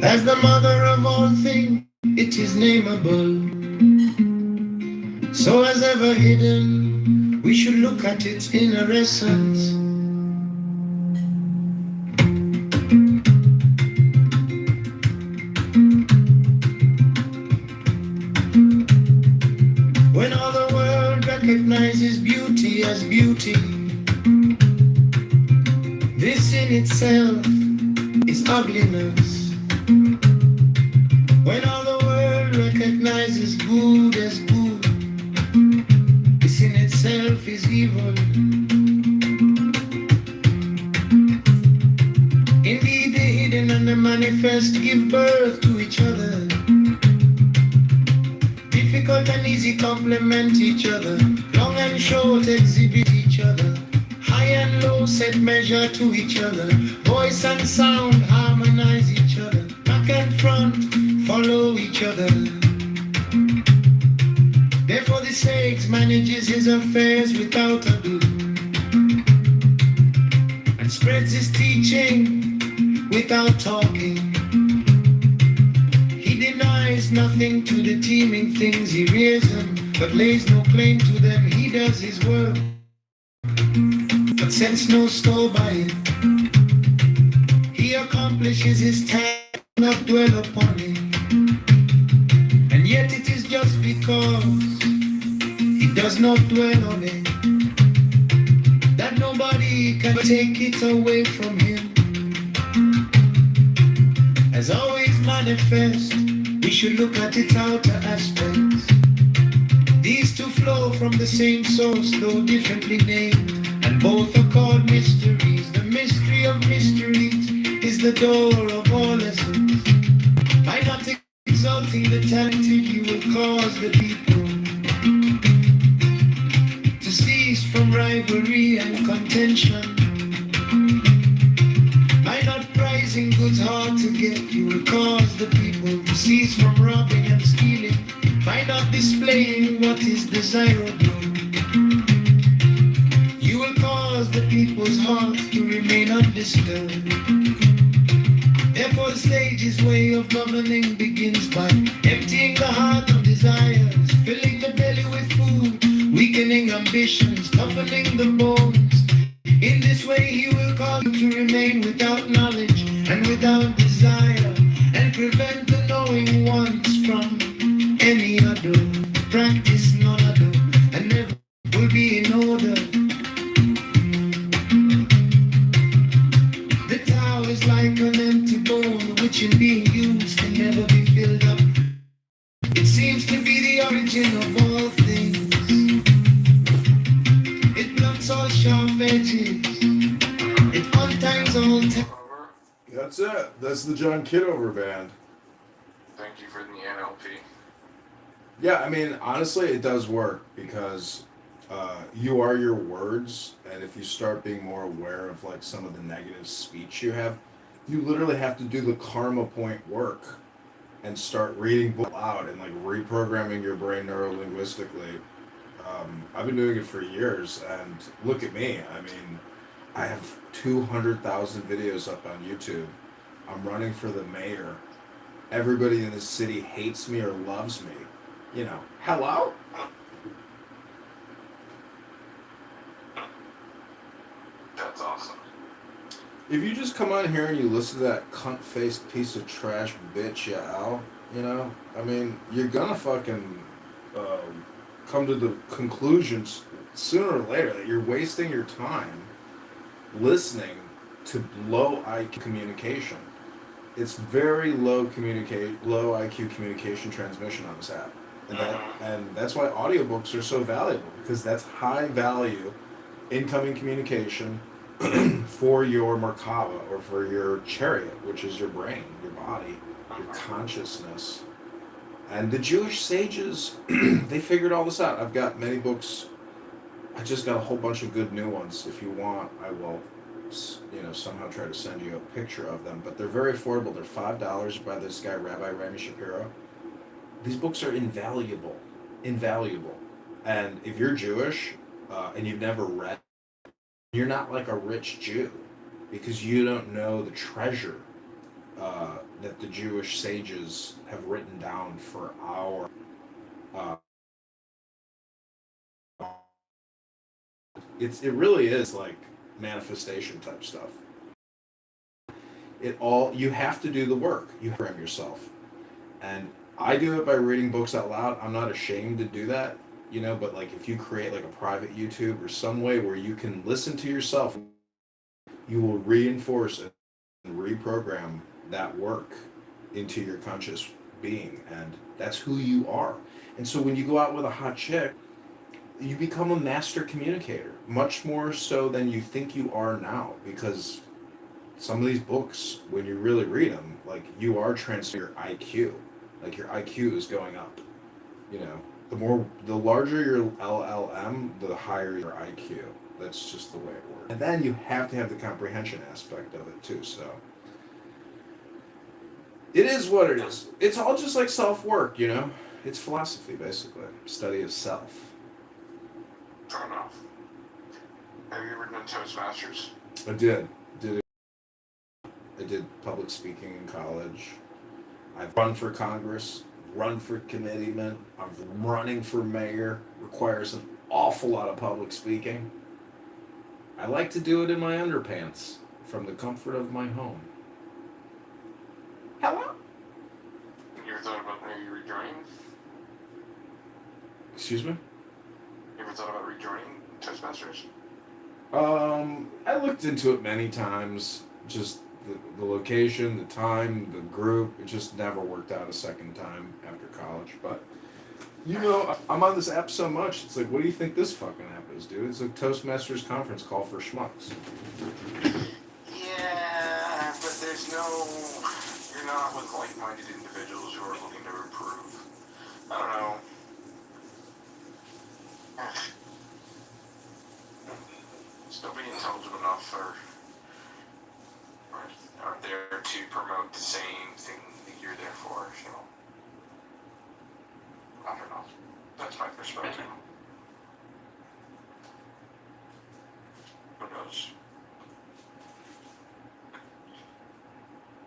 As the mother of all things, it is nameable. So as ever hidden, we should look at its inner essence. When all the world recognizes beauty as beauty, this in itself is ugliness. When all the world recognizes good as good, this in itself is evil. Indeed, the hidden and the manifest give birth to each other. Difficult and easy complement each other. Long and short exhibit each other. High and low set measure to each other. Voice and sound harmonize each other. Back and front follow each other. Therefore the sage manages his affairs without ado, and spreads his teaching without talking. He denies nothing to the teeming things, he rears them, but lays no claim to them. He does his work, but sets no store by it. He accomplishes his task, not dwell upon it. because he does not dwell on it, that nobody can take it away from him. As always manifest, we should look at its outer aspects. These two flow from the same source, though differently named, and both are called mysteries. The mystery of mysteries is the door of all essence. By not exalting the talented, you will cause the people to cease from rivalry and contention. By not prizing goods hard to get, you will cause the people to cease from robbing and stealing. By not displaying what is desirable, you will cause the people's hearts to remain undisturbed. Therefore the sage's way of governing begins by emptying the heart of desires, filling the belly with food, weakening ambitions, toughening the bones. In this way he will cause you to remain without knowledge and without desire, and prevent the knowing ones from any other. Practice none other, and never will be in order. The Tao is like an empty bone, which in being used can never be filled up. It seems to be the origin of all things. It blunts all sharp edges. It unties all. That's it. That's the John Kitover band. Thank you for the NLP. Yeah, I mean, honestly, it does work because you are your words, and if you start being more aware of like some of the negative speech you have, you literally have to do the karma point work and start reading books aloud and like reprogramming your brain neurolinguistically. I've been doing it for years, and look at me. I mean, I have 200,000 videos up on YouTube. I'm running for the mayor. Everybody in this city hates me or loves me. You know, hello? That's awesome. If you just come on here and you listen to that cunt-faced piece of trash bitch, Al, you know, I mean, you're gonna fucking come to the conclusions sooner or later that you're wasting your time listening to low IQ communication. It's very low IQ communication transmission on this app. And that's why audiobooks are so valuable, because that's high value incoming communication for your Merkaba, or for your chariot, which is your brain, your body, your consciousness. And the Jewish sages, they figured all this out. I've got many books. I just got a whole bunch of good new ones. If you want, I will, somehow try to send you a picture of them. But they're very affordable. They're $5 by this guy, Rabbi Rami Shapiro. These books are invaluable. And if you're Jewish and you've never read, you're not like a rich Jew, because you don't know the treasure that the Jewish sages have written down for our it really is like manifestation type stuff. You have to do the work. You program yourself. And I do it by reading books out loud. I'm not ashamed to do that, but like if you create like a private YouTube or some way where you can listen to yourself, you will reinforce and reprogram that work into your conscious being, and that's who you are. And so when you go out with a hot chick, you become a master communicator, much more so than you think you are now, because some of these books, when you really read them, like you are transferring your IQ. Like your IQ is going up. The larger your LLM, the higher your IQ. That's just the way it works. And then you have to have the comprehension aspect of it too, so. It is what it is. It's all just like self-work, It's philosophy, basically. Study of self. Fair enough. Have you ever done Toastmasters? I did. I did public speaking in college. I've run for Congress, run for committeeman. I'm running for mayor. Requires an awful lot of public speaking. I like to do it in my underpants from the comfort of my home. Hello? You ever thought about maybe rejoining? Excuse me? You ever thought about rejoining Toastmasters? I looked into it many times. Just the location, the time, the group. It just never worked out a second time after college. But you know, I'm on this app so much. It's like, what do you think this fucking app is, dude? It's a Toastmasters conference call for schmucks. Yeah, but there's no. You're not with like-minded individuals who are looking to improve. I don't know. There's nobody intelligent enough are there to promote the same thing that you're there for, so. I don't know. That's my perspective. Who knows?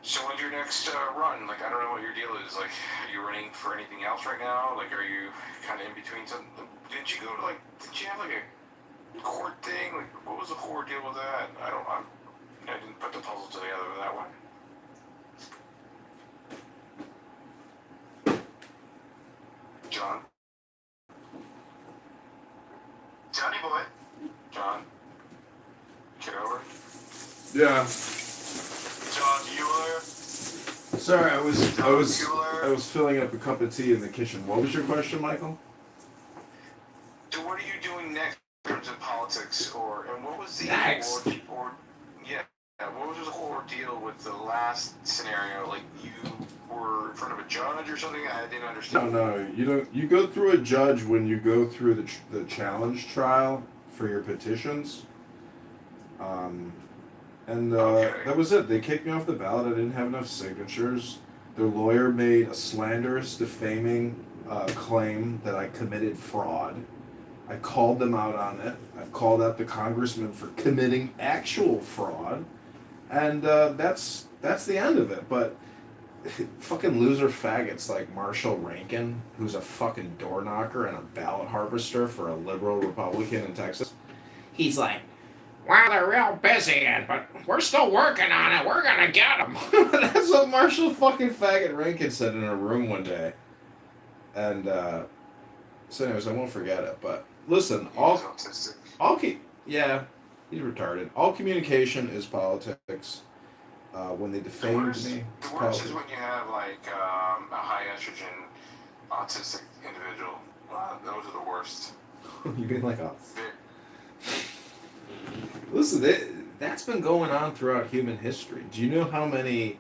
So when's your next run? Like, I don't know what your deal is. Like, are you running for anything else right now? Like, are you kind of in between something? Didn't you go to, like, did you have, like, a court thing? Like, what was the whole deal with that? I didn't put the puzzle together with that one. John? Johnny boy? John? Kitover? Yeah. John Bueller? Sorry, I was filling up a cup of tea in the kitchen. What was your question, Michael? So what are you doing next in terms of politics, and what was the Next? what was the whole ordeal with the last scenario? Like, you were in front of a judge or something? I didn't understand. No, you don't. You go through a judge when you go through the challenge trial for your petitions. That was it. They kicked me off the ballot. I didn't have enough signatures. Their lawyer made a slanderous, defaming claim that I committed fraud. I called them out on it. I've called out the congressman for committing actual fraud, and that's the end of it. But fucking loser faggots like Marshall Rankin, who's a fucking door knocker and a ballot harvester for a liberal Republican in Texas, he's like, well, they're real busy, but we're still working on it. We're gonna get them. That's what Marshall fucking faggot Rankin said in a room one day. And so, anyways, I won't forget it. But listen, yeah, he's retarded. All communication is politics. When they defamed me, it's The worst politics. is when you have, like, a high estrogen autistic individual. Those are the worst. You mean like a... Listen, that's been going on throughout human history. Do you know how many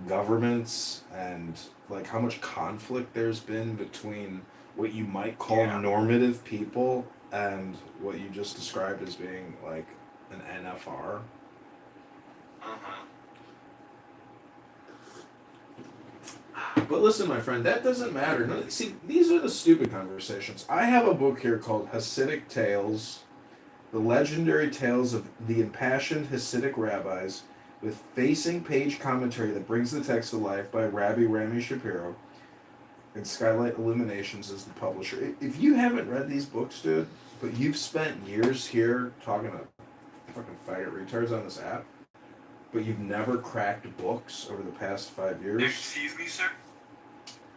governments and like how much conflict there's been between what you might call normative people and what you just described as being like an NFR? But listen, my friend, that doesn't matter. No, see, these are the stupid conversations. I have a book here called Hasidic Tales, The Legendary Tales of the Impassioned Hasidic Rabbis, with facing page commentary that brings the text to life by Rabbi Rami Shapiro, and Skylight Illuminations is the publisher. If you haven't read these books, dude, but you've spent years here talking to fucking faggot retards on this app, but you've never cracked books over the past 5 years. Excuse me, sir?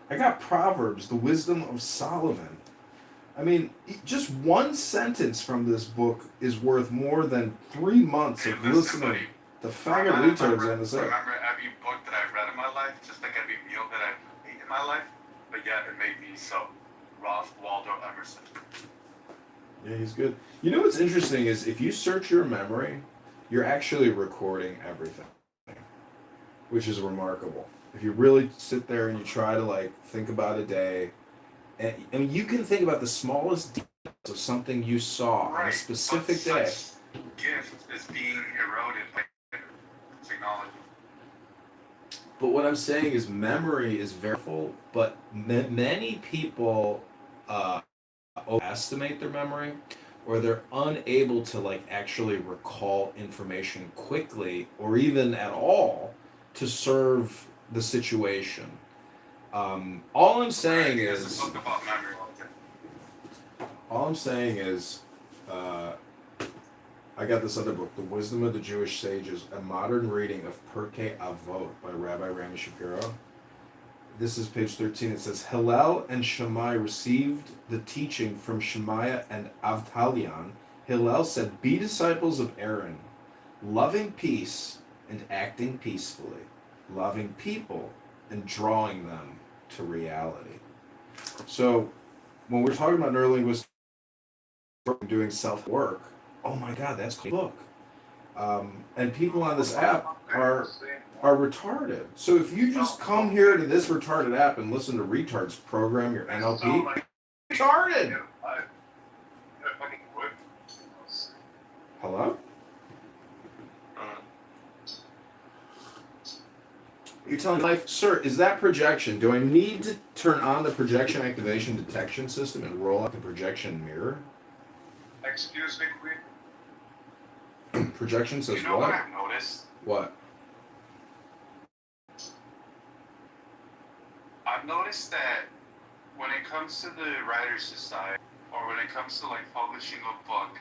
I got Proverbs, the Wisdom of Solomon. I mean, just one sentence from this book is worth more than 3 months of listening to faggot retards on this app. Remember every book that I've read in my life, just like every meal that I've eaten in my life, but yet it made me so. Ralph Waldo Emerson. Yeah, he's good. You know what's interesting is if you search your memory, you're actually recording everything, which is remarkable. If you really sit there and you try to like think about a day, and I mean, you can think about the smallest details of something you saw on a specific day. Gift is being eroded by technology. But what I'm saying is memory is very full, but many people overestimate their memory, or they're unable to like actually recall information quickly or even at all to serve the situation. All I'm saying is I got this other book, The Wisdom of the Jewish Sages, a modern reading of Pirkei Avot by Rabbi Rami Shapiro. this is page 13. It says, Hillel and Shammai received the teaching from Shemaiah and Avtalion. Hillel said, be disciples of Aaron, loving peace and acting peacefully, loving people and drawing them to reality. So when we're talking about neurolinguistic doing self-work, oh my God, that's a book. And people on this app are retarded. So if you just come here to this retarded app and listen to retards program your NLP, retarded. Hello? You're telling life, sir, is that projection? Do I need to turn on the projection activation detection system and roll out the projection mirror? Excuse me, quick. Projection says You know what? what I've noticed? What? I've noticed that when it comes to the Writers Society, or when it comes to like publishing a book,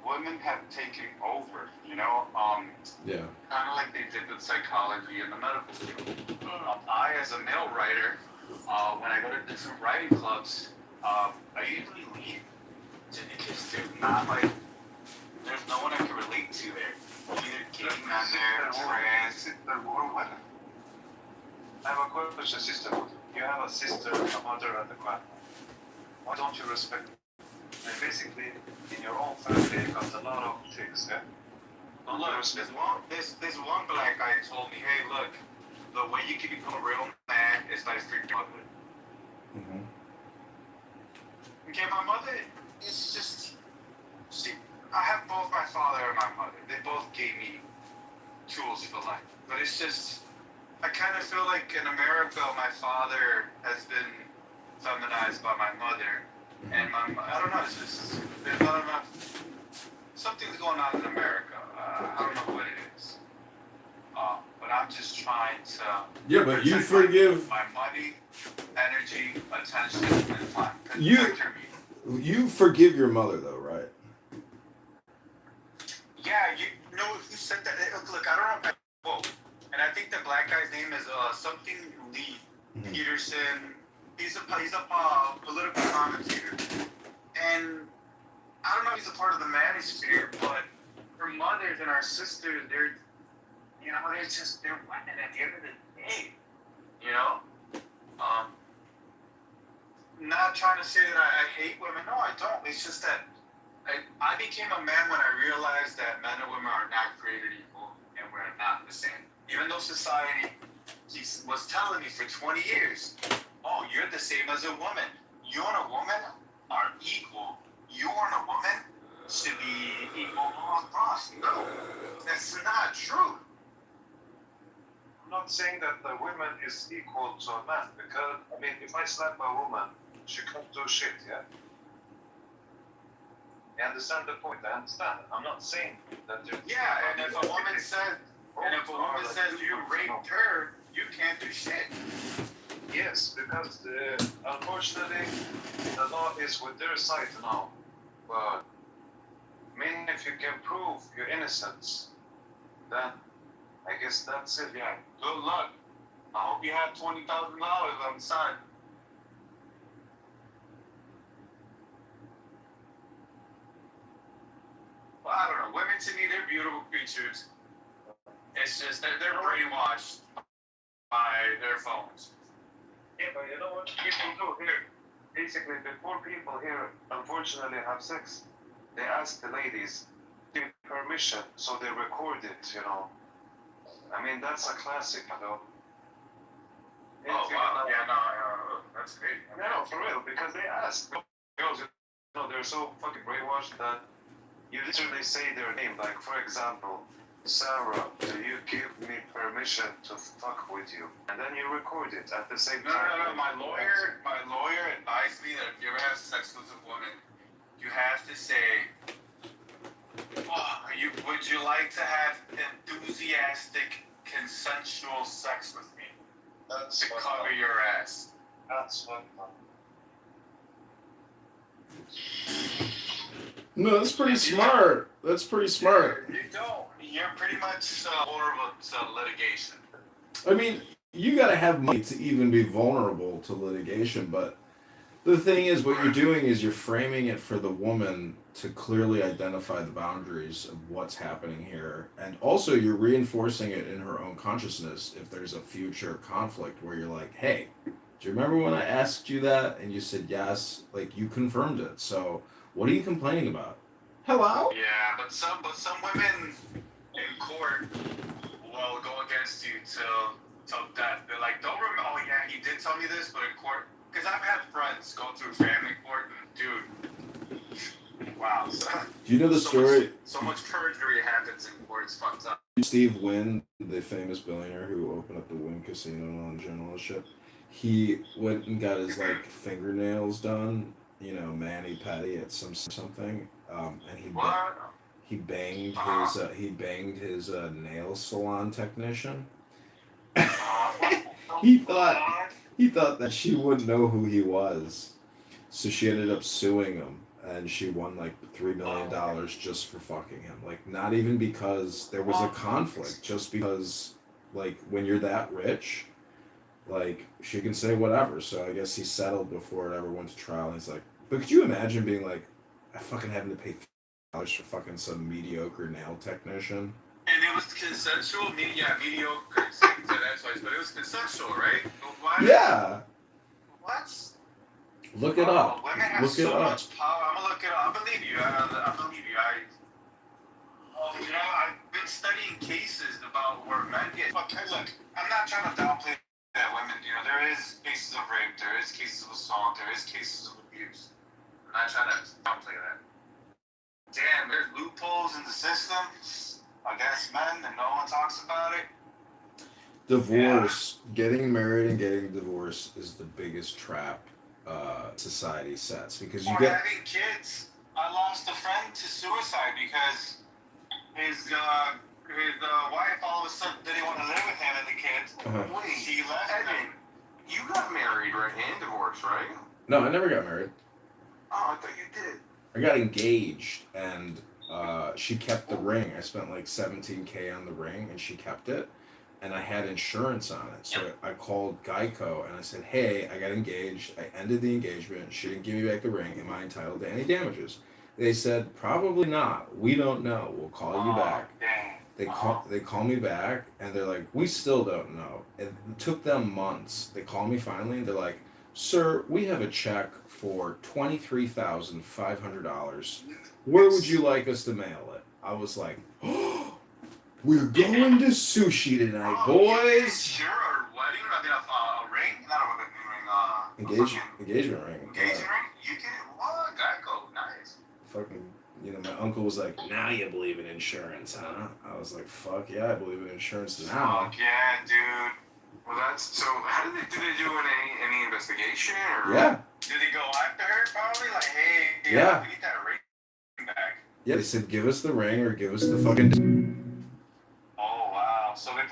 women have taken over, you know? Yeah. Kind of like they did with psychology and the medical field. I, as a male writer, when I go to different writing clubs, I usually leave because there's no one I can relate to there. Either gay men there, trans, or women. I have a question, sister. You have a sister, a mother, and a grandmother. Why don't you respect them? And basically, in your own family, you got a lot of chicks, yeah? Well, look, this one black guy told me, hey, look, the way you can become a real man is by freaking mother. Mm-hmm. Okay, my mother, it's just, I have both my father and my mother. They both gave me tools for life. But it's just, I kind of feel like in America, my father has been feminized by my mother. And I don't know, it's just, there's not enough, something's going on in America. I don't know what it is. But I'm just trying to. Yeah, but you forgive. My money, energy, attention, and time. You forgive your mother, though, right? Yeah, you know, if you said that, look, I don't know if I quote, and I think the black guy's name is something Lee Peterson. He's a political commentator, and I don't know if he's a part of the manosphere, but our mothers and our sisters, they're women at the end of the day, you know. Not trying to say that I hate women. No, I don't. It's just that I became a man when I realized that men and women are not created equal, and we're not the same. Even though society was telling me for 20 years, oh, you're the same as a woman. You and a woman are equal. You and a woman should be equal across. No, that's not true. I'm not saying that the woman is equal to a man, because, I mean, if I slap a woman, she can't do shit, yeah? You understand the point? I understand. I'm not saying that you're... Yeah, and if a woman says, you raped her, you can't do shit. Yes, because unfortunately, the law is with their side now. But, I mean, if you can prove your innocence, then I guess that's it, yeah. Good luck. I hope you have $20,000 on the side. Well, I don't know. Women to me, they're beautiful creatures. It's just they're brainwashed by their phones. Yeah, but you know what people do here? Basically, before people here unfortunately have sex, they ask the ladies permission, so they record it, you know. I mean, that's a classic, you know. Oh, wow. Yeah, no, that's great. No, for real, because they ask. Girls, you know, they're so fucking brainwashed that you literally say their name. Like, for example, Sarah, do you give me permission to fuck with you? And then you record it at the same time. No. My lawyer advised me that if you ever have sex with a woman, you have to say, would you like to have enthusiastic, consensual sex with me? That's to cover your ass. That's what. No, that's pretty smart. That's pretty smart. You don't. You're pretty much more of a litigation. I mean, you got to have money to even be vulnerable to litigation. But the thing is, what you're doing is you're framing it for the woman to clearly identify the boundaries of what's happening here. And also, you're reinforcing it in her own consciousness if there's a future conflict where you're like, hey, do you remember when I asked you that and you said yes? Like, you confirmed it. So, what are you complaining about? Hello? Yeah, but some women in court will go against you till death. They're like, don't remember. Oh yeah, he did tell me this, but in court, because I've had friends go through family court, and dude, wow. Do you know the story? So much perjury happens in court. It's fucked up. Steve Wynn, the famous billionaire who opened up the Wynn Casino on general shit, he went and got his like fingernails done, you know, mani pedi at something, and he banged his nail salon technician. he thought that she wouldn't know who he was, so she ended up suing him, and she won like $3 million just for fucking him. Like, not even because there was a conflict, just because, like, when you're that rich, like, she can say whatever. So I guess he settled before it ever went to trial. And he's like, but could you imagine being like, I fucking having to pay $3 for fucking some mediocre nail technician? And it was consensual. Mediocre. But it was consensual, right? Why? Yeah. What? Look it up. Women have Look it so up. much power. I'm gonna look it up. I believe you. I believe you. I've been studying cases about where men get. Look, I'm not trying to downplay that women. There is cases of rape. There is cases of assault. There is cases of abuse. I'm not trying to downplay that. Damn, there's loopholes in the system against men, and no one talks about it. Divorce, getting married and getting divorced is the biggest trap society sets, because you get having kids. I lost a friend to suicide because his wife all of a sudden didn't want to live with him and the kids. Wait, he left him. You got married, right? And divorced, right? No, I never got married. Oh, I thought you did. I got engaged, and she kept the ring. I spent like $17K on the ring, and she kept it. And I had insurance on it. So I called Geico and I said, hey, I got engaged. I ended the engagement. She didn't give me back the ring. Am I entitled to any damages? They said, probably not. We don't know. We'll call you back. They call me back, and they're like, we still don't know. It took them months. They call me finally, and they're like, sir, we have a check for $23,500. Where would you like us to mail it? I was like, oh, we're going to sushi tonight, boys. Sure, a wedding, a ring, not a ring, Engagement ring. Engagement ring? You get what? Geico, nice. Fucking, my uncle was like, now you believe in insurance, huh? I was like, fuck yeah, I believe in insurance now. Fuck yeah, dude. Well, so how did they do any investigation, or yeah? Did they go after her? Probably like, hey, yeah, we need that ring back. Yeah, they said, give us the ring or give us the fucking. Oh wow! So they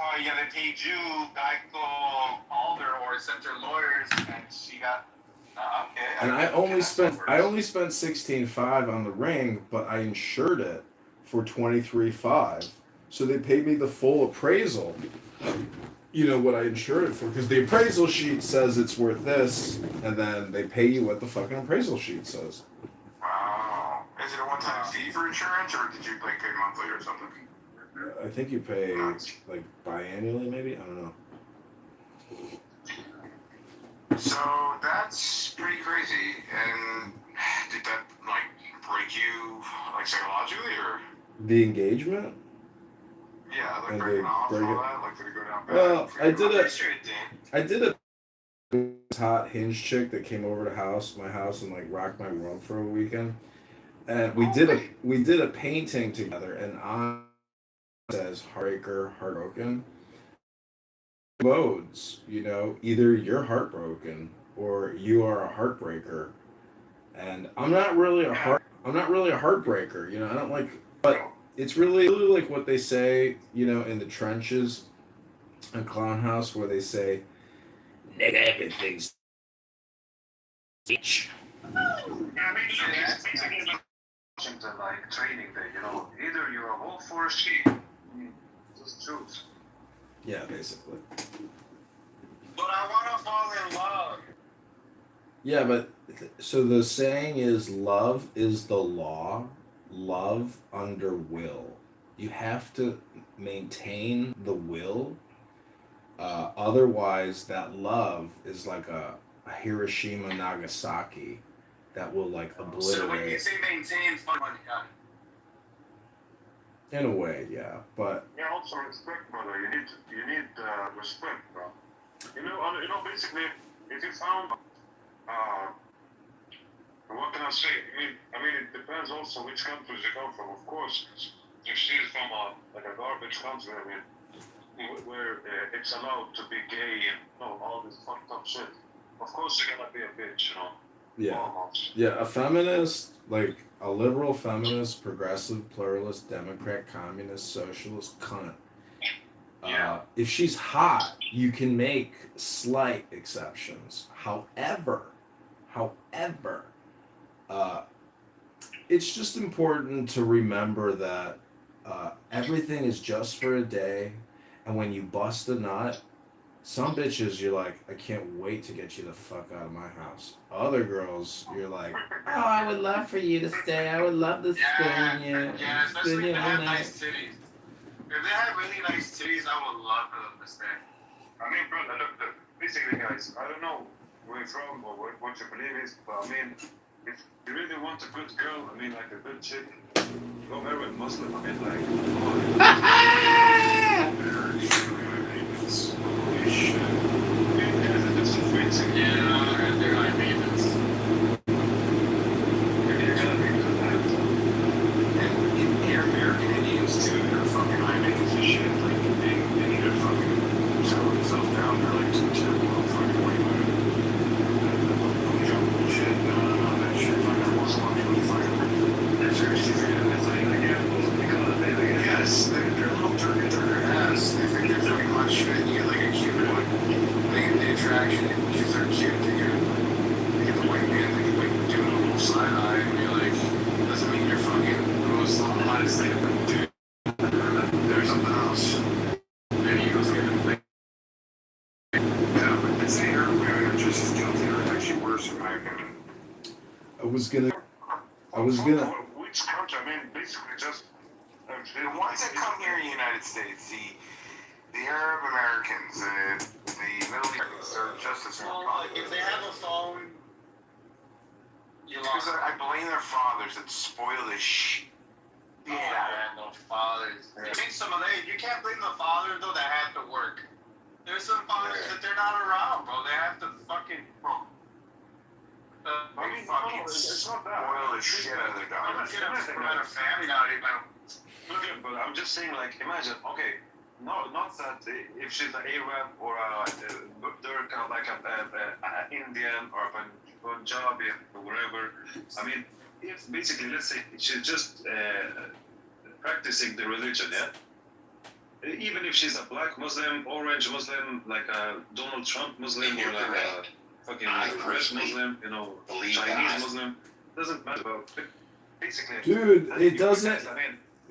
paid you, Geico called her or sent her lawyers, and she got. Okay. And I only spent $16,500 on the ring, but I insured it for $23,500. So they paid me the full appraisal. What I insured it for, because the appraisal sheet says it's worth this, and then they pay you what the fucking appraisal sheet says. Wow. Is it a one-time fee for insurance, or did you pay monthly or something? I think you pay like biannually, maybe. I don't know. So that's pretty crazy. And did that break you psychologically, or the engagement? Yeah, breaking off and all that. Did it go down bad? Well, I did a hot Hinge chick that came over to my house and rocked my world for a weekend, and we did a painting together, and I says heartbreaker, heartbroken. Modes, either you're heartbroken or you are a heartbreaker, and I'm not really a heartbreaker. I don't like, but it's really like what they say, in the trenches, in Clown House, where they say, nigga, everything's bitch. Training that, either you're a wolf or a sheep. Just choose. Yeah, basically. But I want to fall in love. Yeah, but so the saying is love is the law, love under will. You have to maintain the will. Otherwise, that love is like a Hiroshima Nagasaki that will like obliterate. So when you say maintain, fun money, In a way, yeah, but yeah. Also respect, brother. You need respect, bro. Basically, if you found what can I say? I mean, it depends also which countries you come from. Of course, if she's from a garbage country, I mean, where it's allowed to be gay and all this fucked up shit. Of course, you're gonna be a bitch, yeah, almost. yeah, a feminist, like a liberal feminist, progressive, pluralist, Democrat, communist, socialist, cunt. If she's hot, you can make slight exceptions. However, it's just important to remember that everything is just for a day, and when you bust a nut, some bitches you're like, I can't wait to get you the fuck out of my house. Other girls, you're like, oh, I would love for you to stay. I would love to spoon you. Yeah, especially if they all have night. nice titties. If they have really nice titties, I would love for them to stay. I mean, brother, look, basically, guys, I don't know where you're from or what your belief is, but I mean, if you really want a good girl, I mean, like a good chick, go marry a Muslim. I mean, holy shit. It's amazing. Yeah, they're high maintenance. They're American Indians too. They're fucking high maintenance and shit. Like they need to fucking settle themselves down. They're like some typical fucking white women. Shit. No, that shit. Fucking Muslim people fucking. They're seriously thinking it's like yes, they're little turkey ass. They think they're fucking hot shit. You get like a Cuban one. They get the attraction. Because they're cute. They get the white man. They get like doing a little side eye and be like, doesn't mean you're fucking the most hottest thing ever, dude. There's something else. Then he goes get it. Yeah, but they say Arab women are just as guilty or actually worse in my opinion. Which country? I mean, basically just. The ones that come here in the United States, the Arab Americans, the Middle East, are just as well. If they have a phone, because I blame their fathers that spoil this shit. Yeah, no fathers. I think some of you can't blame the fathers though that have to work. There's some fathers that they're not around, bro. They have to fucking. It's not that. Spoil the shit out of their daughters. I'm not gonna a family nowadays. Look at, but I'm just saying, like, imagine, okay, not that if she's an Arab or they're kind of like an Indian or a Punjabi or whatever. I mean, if basically, let's say she's just practicing the religion, yeah? Even if she's a black Muslim, orange Muslim, like a Donald Trump Muslim, or like a fucking red Muslim, Chinese Muslim, doesn't matter. Basically, dude, it doesn't.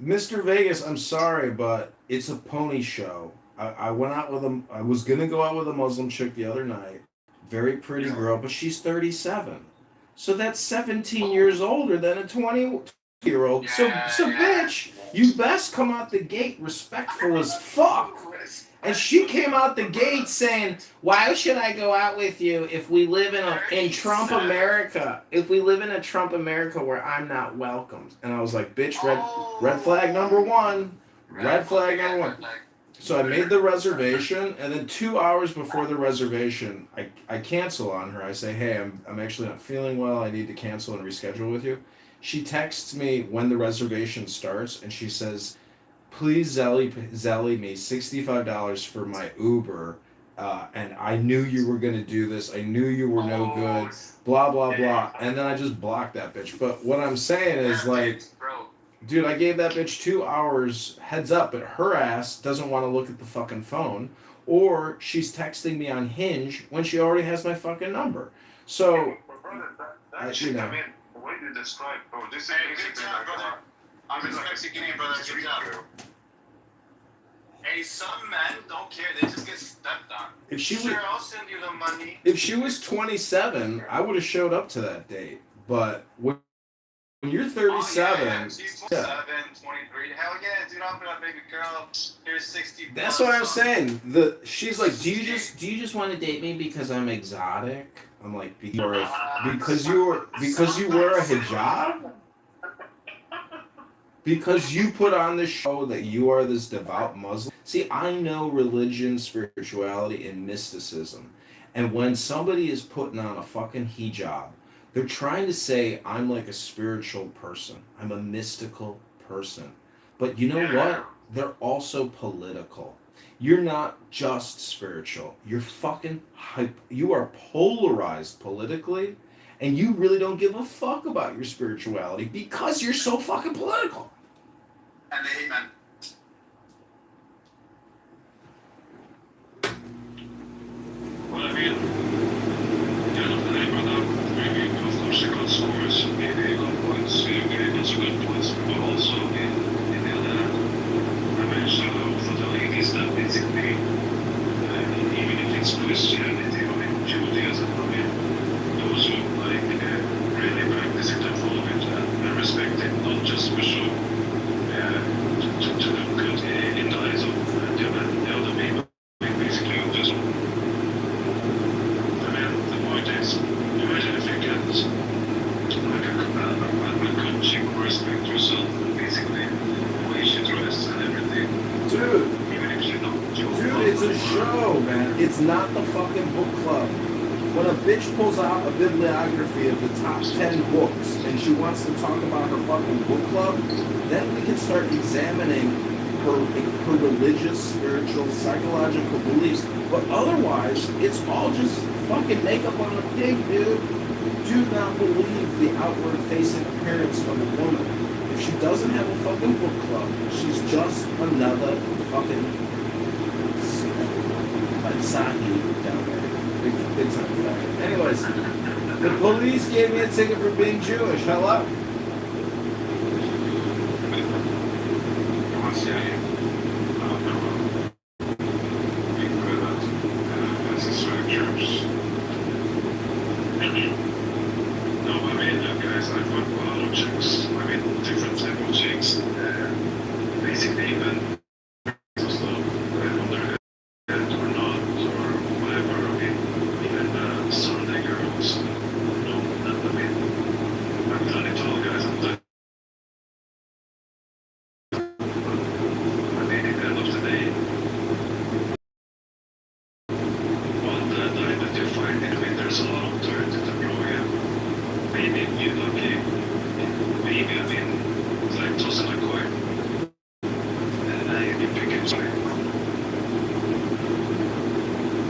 Mr. Vegas, I'm sorry, but it's a pony show. I went out with a. I was gonna go out with a Muslim chick the other night. Very pretty girl, but she's 37. So that's 17 years older than a 20-year-old. So bitch, you best come out the gate respectful as fuck. And she came out the gate saying, "Why should I go out with you if we live in Trump America? If we live in a Trump America where I'm not welcomed?" And I was like, "Bitch, red flag number one. Red flag number one." So I made the reservation, and then 2 hours before the reservation, I cancel on her. I say, "Hey, I'm actually not feeling well. I need to cancel and reschedule with you." She texts me when the reservation starts, and she says, "Please Zelly me $65 for my Uber, and I knew you were gonna do this. I knew you were no good. Blah blah blah." And then I just blocked that bitch. But what I'm saying is, like, dude, I gave that bitch 2 hours heads up, but her ass doesn't want to look at the fucking phone, or she's texting me on Hinge when she already has my fucking number. So, I mean, the way you describe, bro, this is basically like. I'm expecting brother. Good job. Hey, some men don't care. They just get stepped on. If she Sure, was, I'll send you the money. if she was 27, I would have showed up to that date. But when you're 37, Yeah, she's 27, 23. Hell yeah, dude, I'm gonna baby girl. Here's 60 That's bucks. what I'm saying. She's like, do you just want to date me because I'm exotic? I'm like, because you wear a hijab? Because you put on this show that you are this devout Muslim. See, I know religion, spirituality, and mysticism. And when somebody is putting on a fucking hijab, they're trying to say, I'm like a spiritual person. I'm a mystical person. But you know what? They're also political. You're not just spiritual. You're fucking you are polarized politically, and you really don't give a fuck about your spirituality because you're so fucking political. And amen. Well, I mean, maybe because of second scores, maybe you got points, you got some good points, but also in the other hand, I mentioned for the ladies that basically, even if it's Christianity or in Judaism, I mean, those who like really practice it and follow it and respect it, not just for show, to look good in the eyes of the other people. Basically, just, I mean, the point is, imagine if you get like a good chick who respect yourself, basically, the way she dresses and everything. Dude, even if you don't, dude, it's a show, man. It's not the fucking book club. When a bitch pulls out a bibliography of the top 10 books and she wants to talk about her fucking book club, then we can start examining her religious, spiritual, psychological beliefs. But otherwise, it's all just fucking makeup on a pig, dude. Do not believe the outward-facing appearance of a woman. If she doesn't have a fucking book club, she's just another fucking Sahib down there. Big time fact. Anyways, the police gave me a ticket for being Jewish. Hello?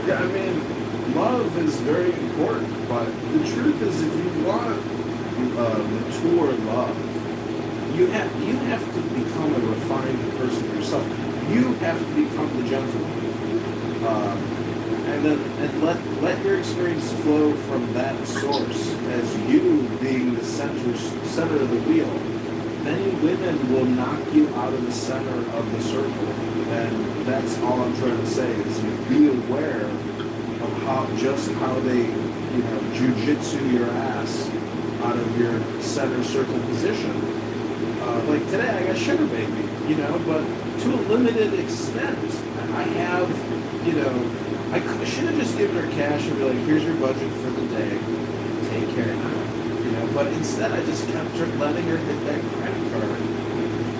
Yeah, I mean, love is very important, but the truth is, if you want mature love, you have to become a refined person yourself. You have to become the gentleman, and let your experience flow from that source as you being the center of the wheel. Many women will knock you out of the center of the circle, and that's all I'm trying to say is be aware of how they jujitsu your ass out of your center circle position. Like today, I got sugar baby, but to a limited extent. I have, I should have just given her cash and be like, here's your budget for the day, take care now. But instead I just kept letting her hit that credit card.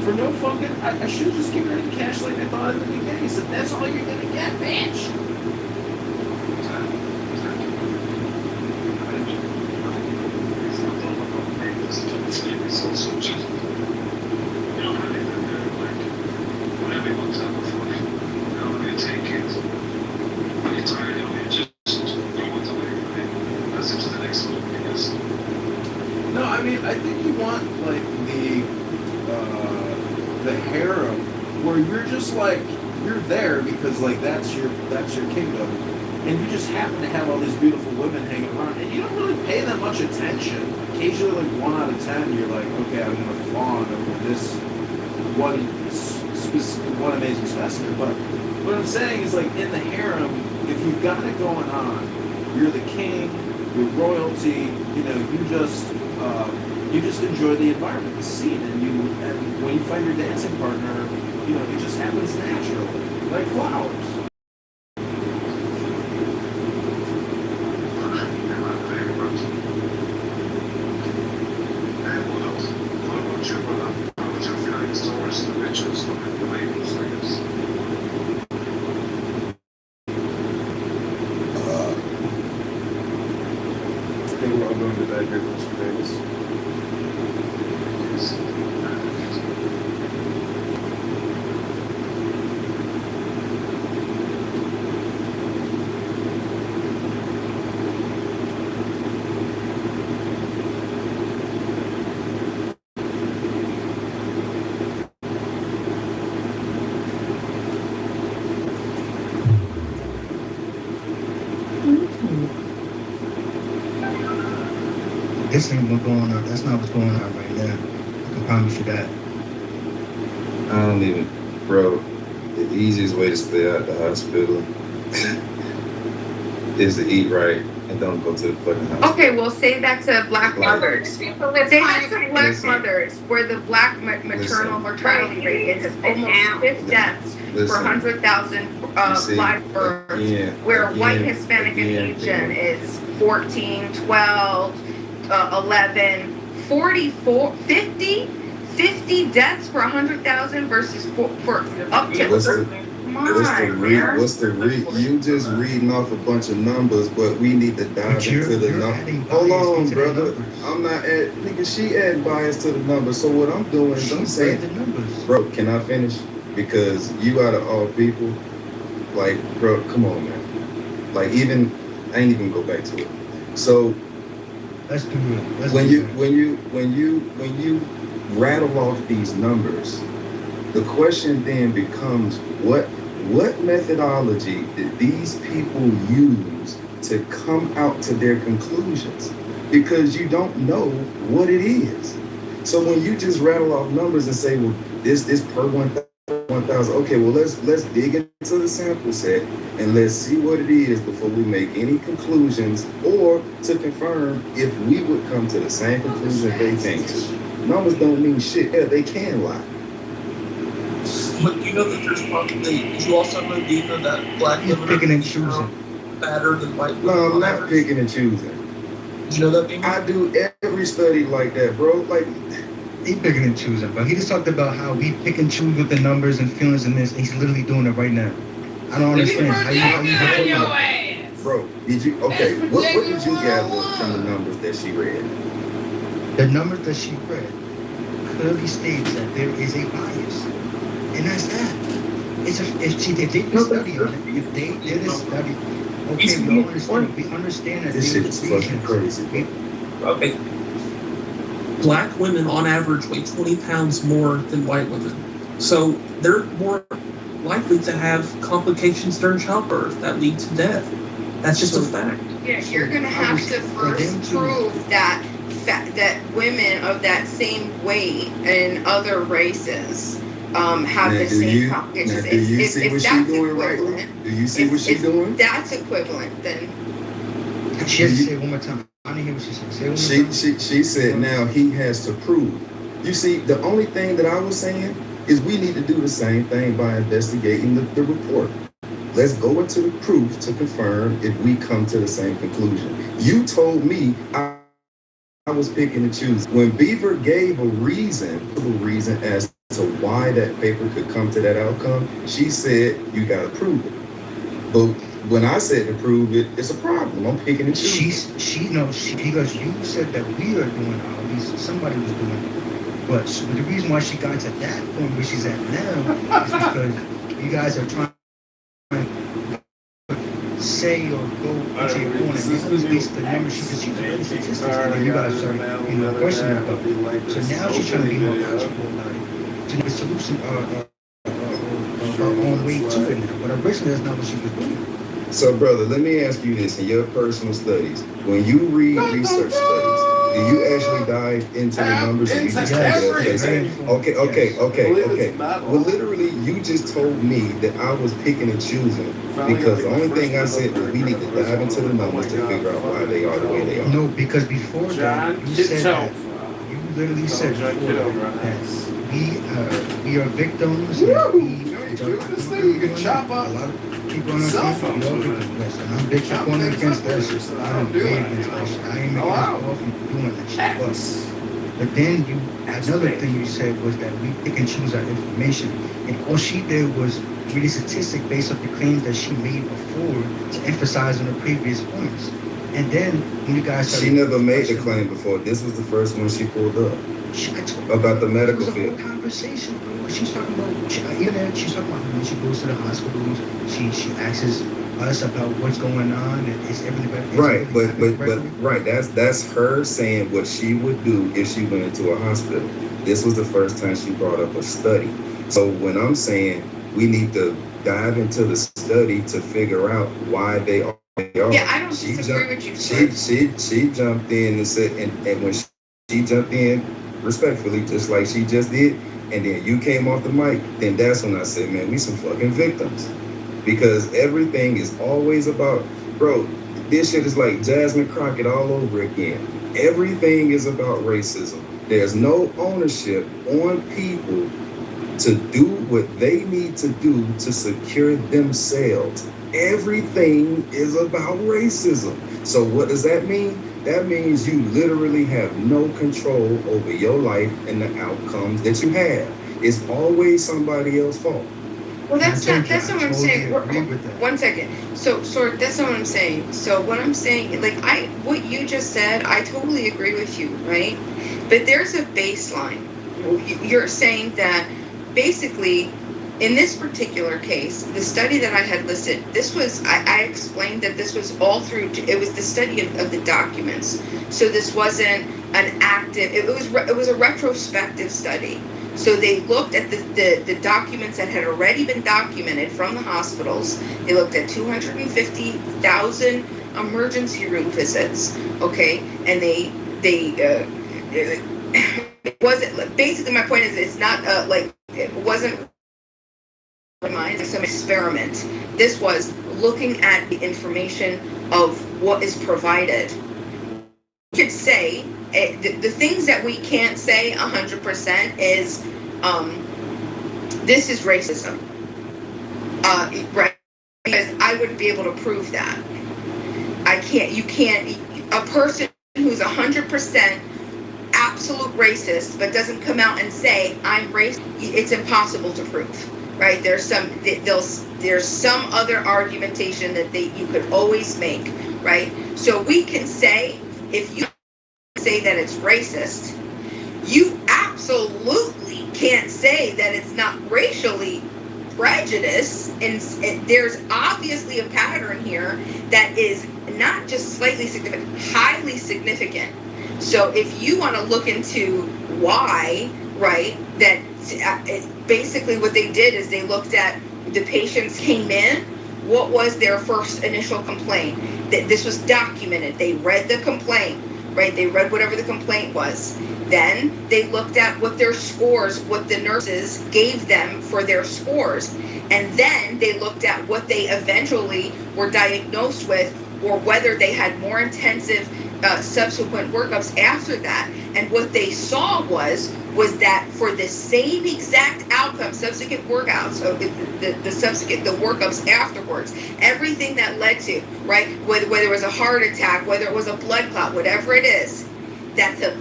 For no fucking, I should have just given her the cash like I thought at the beginning. Said, that's all you're gonna get, bitch. It's also just, having whatever you want to have before, you take it. When you're tired of it, just throw it away, Pass it to the next one, I guess. No, I mean, I think you want like the harem where you're just like you're there because like that's your kingdom, and you just happen to have all these beautiful women hanging around, and you don't really pay them much attention. Occasionally, like 1 out of 10, you're like, okay, I'm gonna fawn over this one was one amazing specimen. But what I'm saying is, like, in the harem, if you've got it going on, you're the king, you're royalty. You know, you just enjoy the environment, the scene, and when you find your dancing partner, you know, it just happens naturally, like flowers. I think we're all going to bed here, Mr. Davis. This ain't what's going on. That's not what's going on right now. I can promise you that. I don't even, bro. The easiest way to stay out the hospital is to eat right and don't go to the fucking hospital. Okay, well, say that to black mothers. Say that to black Listen. mothers, where the black maternal mortality rate is almost 5 deaths per 100,000 live births, where white, Hispanic, and Asian is 14, 12, 11, 44, 50 deaths per 100,000 versus for up to. What's the read? You just reading off a bunch of numbers, but we need to dive into the numbers. Hold on, brother. I'm not nigga. She adding bias to the numbers. So what I'm doing is I'm saying, bro, can I finish? Because you out of all people, like, bro, come on, man. Like, even I ain't even go back to it. So Let's do it. When you rattle off these numbers, the question then becomes what methodology did these people use to come out to their conclusions? Because you don't know what it is. So when you just rattle off numbers and say, well, this per 1,000, okay, well, let's dig into the sample set and let's see what it is before we make any conclusions or to confirm if we would come to the same conclusion they came to. Numbers don't mean shit. Yeah, they can lie. But you know that there's probably, you also know, Dina, that black women picking and choosing better than white women. No, I'm not picking and choosing. You know that, Dina? I do every study like that, bro. Like, he picking and choosing, but he just talked about how we pick and choose with the numbers and feelings in this. And he's literally doing it right now. I don't understand. Bro, did you? Okay, what did you gather from the numbers that she read? The numbers that she read clearly states that there is a bias, and that's that. It's if they did a study on it, if they did a study, okay, we understand that this shit is fucking crazy. Okay. Black women on average weigh 20 pounds more than white women. So they're more likely to have complications during childbirth that lead to death. That's just a fact. Yeah, you're gonna have to first prove that women of that same weight and other races have the same complications. Do you see what she's doing right now? Do you see what she's doing? That's equivalent, then. She has to say it one more time. I didn't hear what she said. Say it one more time. She said now he has to prove. You see, the only thing that I was saying is we need to do the same thing by investigating the report. Let's go into the proof to confirm if we come to the same conclusion. You told me I was picking and choosing. When Beaver gave a reason as to why that paper could come to that outcome, she said, you got to prove it. But when I said to prove it, it's a problem. I'm picking and choosing. Because you said that we are doing it, or at least somebody was doing it. But the reason why she got to that point where she's at now is because you guys are trying to say or go into your corner and base the numbers she's really statistics, and then you guys are questioning her. So now she's trying to be more logical about it, to the solution her own way to it now. But originally that's not what she was doing. So, brother, let me ask you this: in your personal studies, when you read research studies, do do you actually dive into the numbers and you just take it at face value? Okay. Well, literally, you just told me that I was picking and choosing because the only thing I said was we need to dive into the numbers to figure out why they are the way they are. No, because before that, you said that, you literally said before that we are victims. A lot of people on our country, we all victims. And I'm big for going against that shit. I'm way against that shit. I ain't making us off from doing that shit. But then another thing you said was that we pick and choose our information. And all she did was read a statistic based off the claims that she made before to emphasize on the previous points. And then when you guys started, she never made the claim before. This was the first one she pulled up about the medical field. It was a whole conversation, bro. She's talking about she's talking about when she goes to the hospitals. She asks us about what's going on and is everything right. That's her saying what she would do if she went into a hospital. This was the first time she brought up a study. So when I'm saying we need to dive into the study to figure out why they are. Yeah, I don't disagree with you. She jumped in and said, and when she jumped in respectfully, just like she just did, and then you came off the mic, then that's when I said, man, we some fucking victims. Because everything is always about, bro, this shit is like Jasmine Crockett all over again. Everything is about racism. There's no ownership on people to do what they need to do to secure themselves. Everything is about racism. So what does that mean? That means you literally have no control over your life and the outcomes that you have. It's always somebody else's fault. Well, that's not what I'm saying. One second. So that's not what I'm saying. So what I'm saying, what you just said, I totally agree with you, right? But there's a baseline. You're saying that basically, in this particular case, the study that I had listed, this was, I explained that this was all through, it was the study of the documents. So this wasn't an active, it was a retrospective study. So they looked at the documents that had already been documented from the hospitals. They looked at 250,000 emergency room visits, okay? And it wasn't, basically my point is it's not it wasn't some experiment. This was looking at the information of what is provided. You could say the things that we can't say 100% is this is racism, right? Because I wouldn't be able to prove that. You can't. A person who's 100% absolute racist but doesn't come out and say I'm racist, it's impossible to prove. Right, there's some other argumentation that you could always make, right? So we can say, if you say that it's racist, you absolutely can't say that it's not racially prejudiced, and there's obviously a pattern here that is not just slightly significant, highly significant. So if you want to look into why, right, that basically what they did is they looked at the patients came in, what was their first initial complaint? This was documented. They read the complaint, right? They read whatever the complaint was. Then they looked at what their scores, what the nurses gave them for their scores. And then they looked at what they eventually were diagnosed with, or whether they had more intensive subsequent workups after that. And what they saw was that for the same exact outcome, subsequent workouts, so the workups afterwards, everything that led to, right, whether it was a heart attack, whether it was a blood clot, whatever it is, that the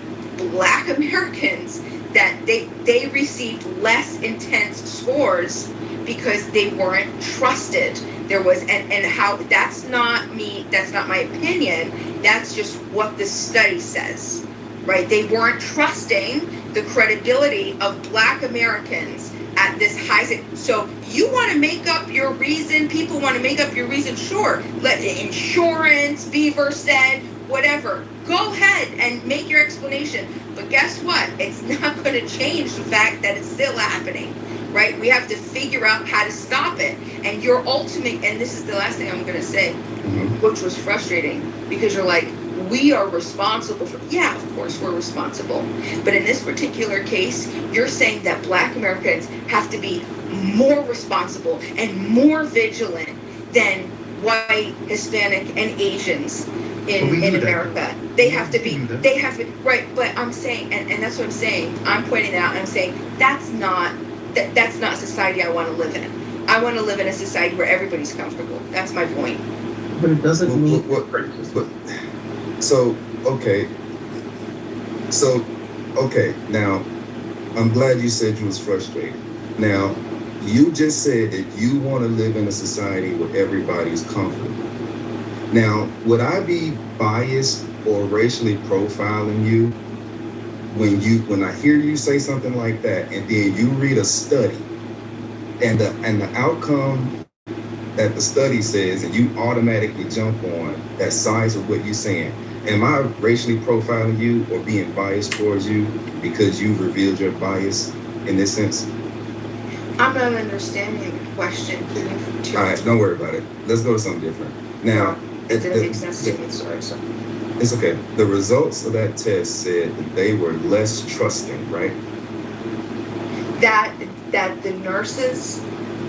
Black Americans, that they received less intense scores because they weren't trusted. There was, and how, that's not me, that's not my opinion, that's just what the study says, right? They weren't trusting the credibility of Black Americans at this high. So you want to make up your reason, people want to make up your reason, sure, let insurance, Beaver said, whatever, go ahead and make your explanation. But guess what? It's not going to change the fact that it's still happening. Right? We have to figure out how to stop it. And your ultimate, and this is the last thing I'm going to say, which was frustrating, because you're like, we are responsible for, yeah, of course we're responsible. But in this particular case, you're saying that Black Americans have to be more responsible and more vigilant than white, Hispanic, and Asians in America. They have to be, right, but I'm saying, and that's what I'm saying, I'm pointing out, and I'm saying, that's not a society I want to live in. I want to live in a society where everybody's comfortable. That's my point. But it doesn't mean. So okay. Now, I'm glad you said you was frustrated. Now, you just said that you want to live in a society where everybody's comfortable. Now, would I be biased or racially profiling you when I hear you say something like that, and then you read a study, and the outcome that the study says, and you automatically jump on that size of what you're saying? Am I racially profiling you or being biased towards you because you've revealed your bias in this sense? I'm not understanding the question. All right, don't worry about it. Let's go to something different. Now, it didn't make sense to me, sorry. So. It's okay. The results of that test said that they were less trusting, right? That the nurses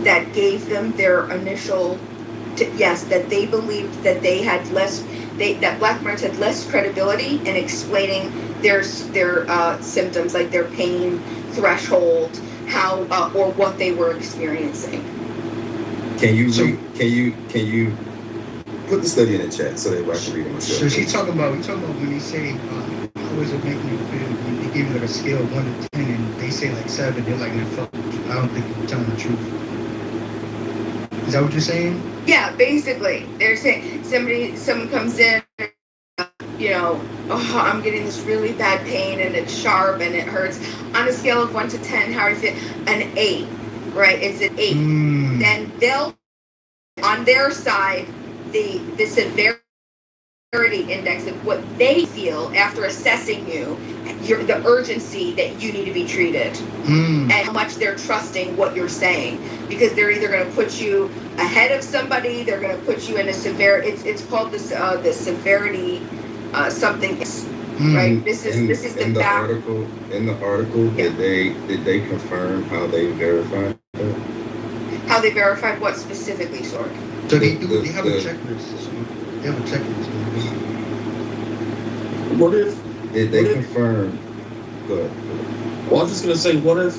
that gave them their initial, yes, that they believed that they had that Black Americans had less credibility in explaining their symptoms, like their pain threshold, how or what they were experiencing. Can you put the study in the chat so that I can read it myself? So we talking about when they say how was it making you feel? They give you like a scale of 1 to 10, and they say like 7. They're like, I don't think you're telling the truth. Is that what you're saying? Yeah, basically, they're saying someone comes in, I'm getting this really bad pain and it's sharp and it hurts. On a scale of 1 to 10, how are you feel? An 8, right? It's an 8. Then they'll, on their side, the severity index of what they feel after assessing you, the urgency that you need to be treated, and how much they're trusting what you're saying, because they're either going to put you ahead of somebody, they're going to put you in a severe. It's called the severity something, right? This is the back. In the article, yeah. Did they confirm how they verified that? How they verified what specifically, sorry? So they have a checklist. They have a checklist. What if? Did they confirm? Go ahead. Well, I was just gonna say, what if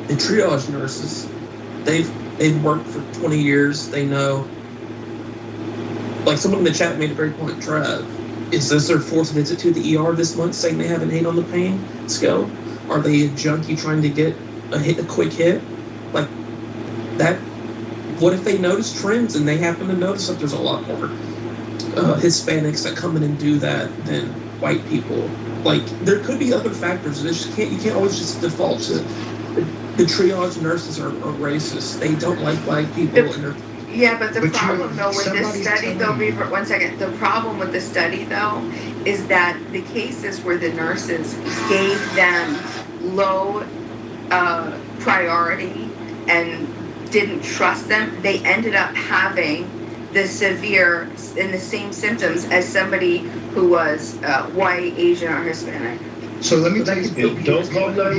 the triage nurses, they've worked for 20 years, they know. Like someone in the chat made a great point, Trav. Is this their 4th visit to the ER this month, saying they have an 8 on the pain scale? Are they a junkie trying to get a quick hit? Like that. What if they notice trends and they happen to notice that there's a lot more Hispanics that come in and do that than white people? Like there could be other factors. You can't always just default to the triage nurses are racist. They don't like black people. Yeah, but the problem though with this study though, Beaver, 1 second. The problem with the study though is that the cases where the nurses gave them low priority and didn't trust them, they ended up having the severe and the same symptoms as somebody who was white, Asian, or Hispanic. So let me tell you, don't call that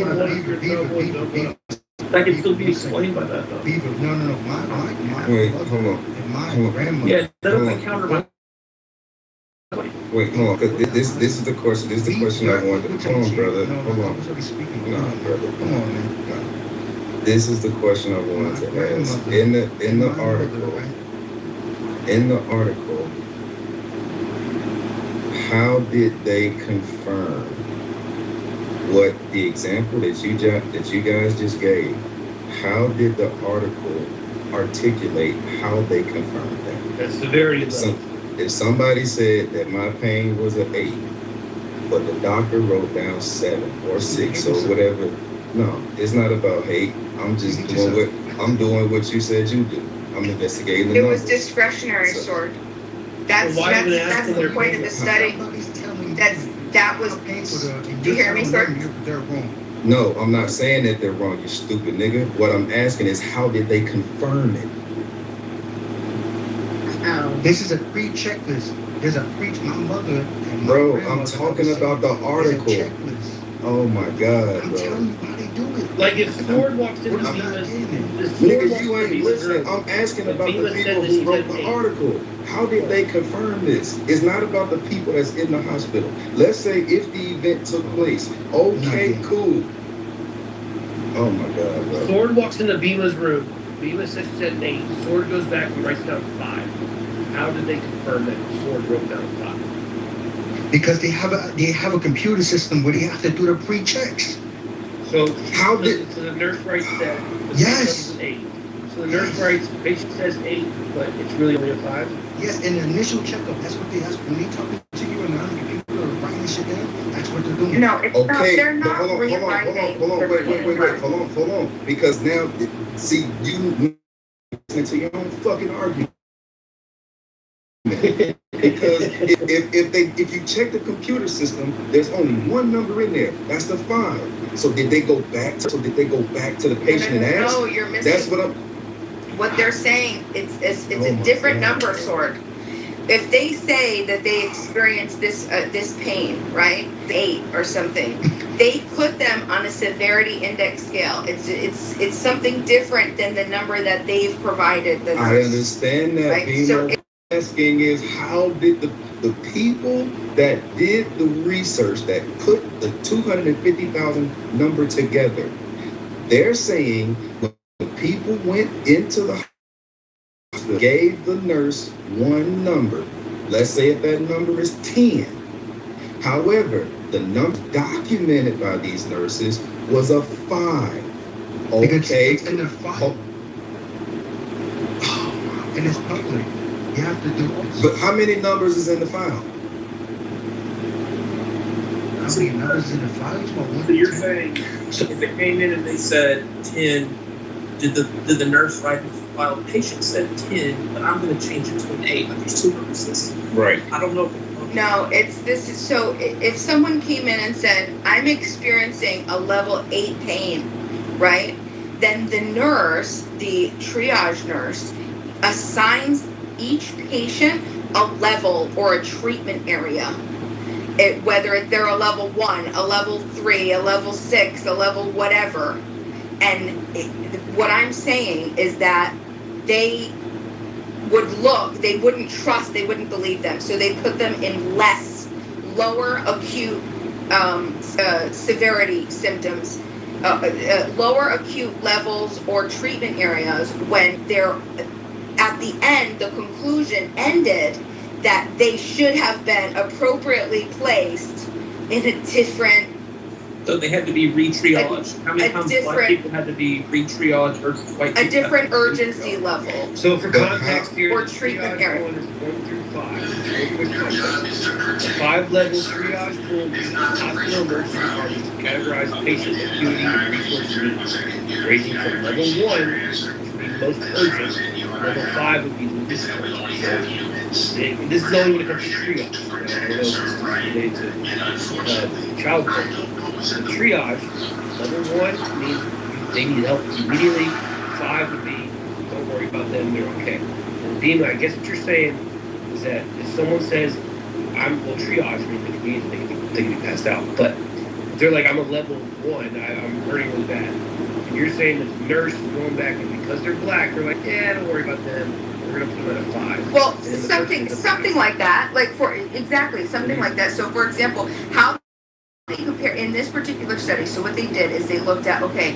that can still be explained by that though. Beaver, no. My wait, hold on. My grandmother. Yeah, that doesn't counter my. Wait, hold on. Cause this is the question. This is the question I wanted. Hold on, brother. Hold on. No, brother. Come on, man. This is the question I wanted to ask. In the article, how did they confirm what the example that you guys just gave? How did the article articulate how they confirmed that? That's severity. If somebody said that my pain was an 8, but the doctor wrote down 7 or 6 or whatever, no, it's not about hate. I'm just doing what you said you do. I'm investigating the numbers. Was discretionary, sort. That's the point of the study. That was. Do you hear me, sir? They're wrong. No, I'm not saying that they're wrong, you stupid nigga. What I'm asking is how did they confirm it? This is a free checklist. There's a preach. My mother and my Bro, I'm grandmother talking always about the said, article. There's a checklist. Oh my God, I'm bro. telling you how they do it. Like if Sword walks into We're not Bemis, getting it. if Sword Nigga, walks you into ain't Bemis' listening. room, I'm asking if about the Bemis said people that who he's wrote at the 8, article. How did they confirm this? It's not about the people that's in the hospital. Let's say if the event took place. Okay, cool. Oh my God, bro. Sword walks into Bemis' room. Bemis says she's at 8. Sword goes back and writes down 5. How did they confirm that Sword wrote down 5? Because they have a computer system where they have to do the pre-checks. So how did so the nurse writes that the Yes. patient is an 8. So the nurse writes the patient says 8, but it's really only a 5. Yes, in the initial checkup, that's what they ask when they talking to you and the people are writing this shit down. That's what they're doing. No, it's not. Okay, They're but not hold on, rewriting. wait, hold on, because now, see, you listening to your own fucking argument. Because if you check the computer system, there's only one number in there. That's the 5. So did they go back to the patient and ask? No, you're missing. That's what I'm. What they're saying, it's Oh a my different God. number, Sword. If they say that they experienced this pain, right, 8 or something, they put them on a severity index scale. It's something different than the number that they've provided. I understand that, right? Bino. So What I'm asking is, how did the people that did the research that put the 250,000 number together? They're saying when the people went into the hospital, gave the nurse one number. Let's say if that number is 10. However, the number documented by these nurses was a 5. Okay. It's in the file. And it's public. You have to do it. But how many numbers is in the file? How many numbers in the file? So you're saying, so if it came in and they said 10, did the nurse write in the file, patient said 10, but I'm going to change it to an 8, but there's 2 numbers. Right. I don't know. no, it's this. So if someone came in and said, "I'm experiencing a level 8 pain," right? Then the nurse, the triage nurse, assigns each patient a level or a treatment area. Whether they're a level 1, a level 3, a level 6, a level whatever. And what I'm saying is that they would look, they wouldn't trust, they wouldn't believe them. So they put them in lower acute severity symptoms, lower acute levels or treatment areas when they're at the end, the conclusion ended that they should have been appropriately placed in a different. So they had to be re-triaged. How many times black people had to be re-triaged versus white people? A different urgency level. So for context here, or treatment area. 1 is 1 through 5. The 5-level triage pool uses hospital emergency departments to categorize patient acuity and resource needs, ranging from level 1, which would be most urgent, level 5 would be the least urgent. So this is only when it comes to triage. I don't know if this is related to child care. The triage, level 1 means they need help immediately. 5 would be, don't worry about them, they're okay. And Dima, I guess what you're saying is that if someone says, well, triage means they can be passed out. But if they're like, I'm a level 1, I'm hurting really bad. And you're saying that the nurse is going back, and because they're black, they're like, yeah, don't worry about them. We're gonna put them at a 5. Well, something like that. Like something like that. So for example, how they compare in this particular study, so what they did is they looked at, okay,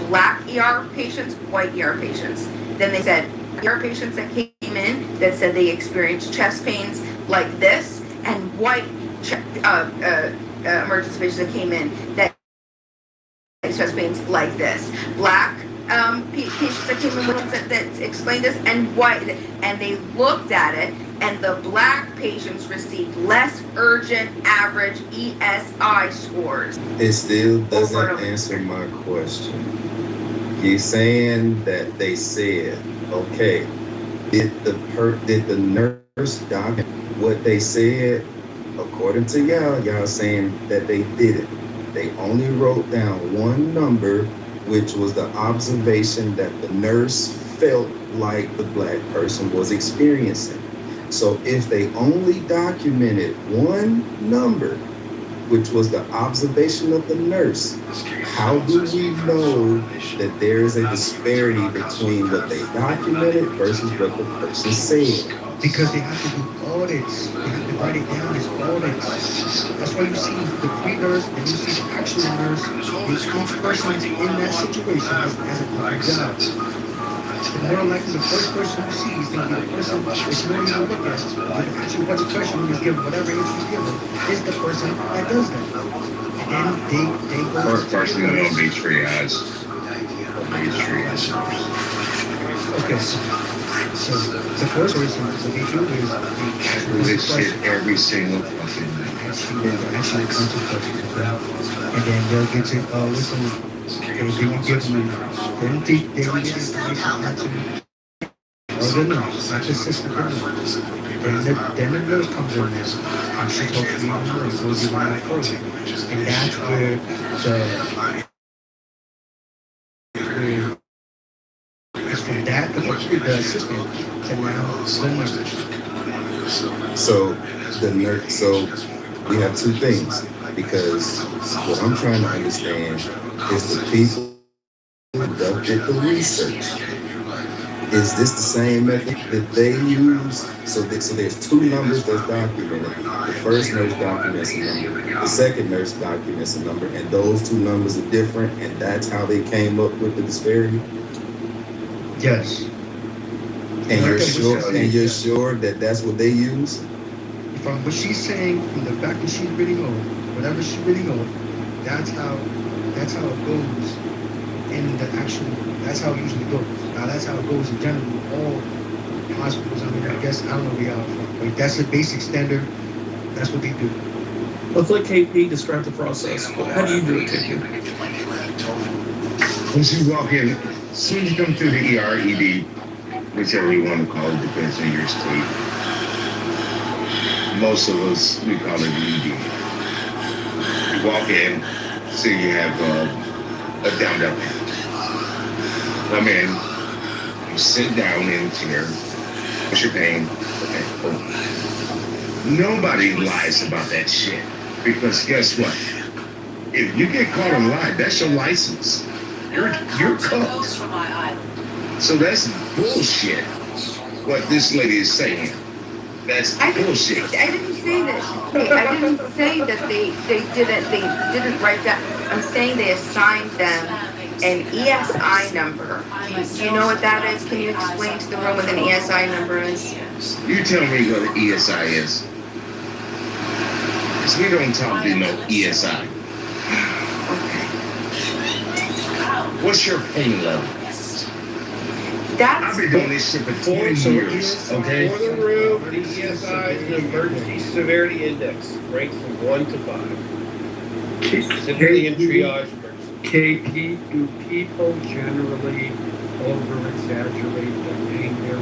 black ER patients, white ER patients. Then they said ER patients that came in that said they experienced chest pains like this, and white emergency patients that came in that chest pains like this. Black patients that came in with that explained this, and white, and they looked at it, and the black patients received less urgent average ESI scores. It still doesn't answer my question. You're saying that they said, okay, did the nurse document what they said? According to y'all saying that they didn't. They only wrote down one number, which was the observation that the nurse felt like the black person was experiencing. So if they only documented one number, which was the observation of the nurse, how do we know that there is a disparity between what they documented versus what the person said? Because they have to do audits. They have to write it down as audits. That's why you see the pre-nurse and you see the actual nurse. Each person in that situation has a different job. The more likely the first person you see is going to be the person that you don't even look at. With the actual budget question, you just give whatever answer you give them, is the person that does that. And then they go to the Partially on base triage. Base triage. Okay. So the first person, what they do is they actually This shit every single fucking night. actually answer questions, okay? And then they'll get to listen. And then you give them, then they get information answer. Or the nurse, not the sister, the nurse. Then the nurse comes in there, and she talks to you and goes even more further. And that's where it's from that the assistant to now the nurse. So the nurse, so we have two things, because what I'm trying to understand is the people who conducted the research. Is this the same method that they use? So there's two numbers that's documented. The first nurse documents a number, the second nurse documents a number, and those two numbers are different, and that's how they came up with the disparity? Yes. And you're sure that that's what they use? From what she's saying, from the fact that she's really old, whatever she really old, that's how it goes in the actual, that's how it usually goes. Now that's how it goes in general, all hospitals. I mean, I guess, I don't know where y'all from, but that's the basic standard, that's what they do. Let's let KP describe the process. How do you do it, KP? Once you walk in, as soon as you come through the ER, ED, whichever you want to call it, depends on your state. Most of us, we call it ED. You walk in, so you have a down-up. Come in, you sit down in a chair. What's your pain? Okay, cool. Nobody lies about that shit. Because guess what? If you get caught on lie, that's your license. You're cooked. So that's bullshit. What this lady is saying. That's bullshit. I didn't say that. Hey, I didn't say that they didn't write that. I'm saying they assigned them an ESI number. Do you know what that is? Can you explain to the room what an ESI number is? You tell me what an ESI is. Because we don't talk to no ESI. What's your pain level? I've been doing this shit for 20 years, okay? For the room, the ESI is an emergency severity index, ranked from 1 to 5. Civilian triage emergency. KP, do people generally over-exaggerate the pain they're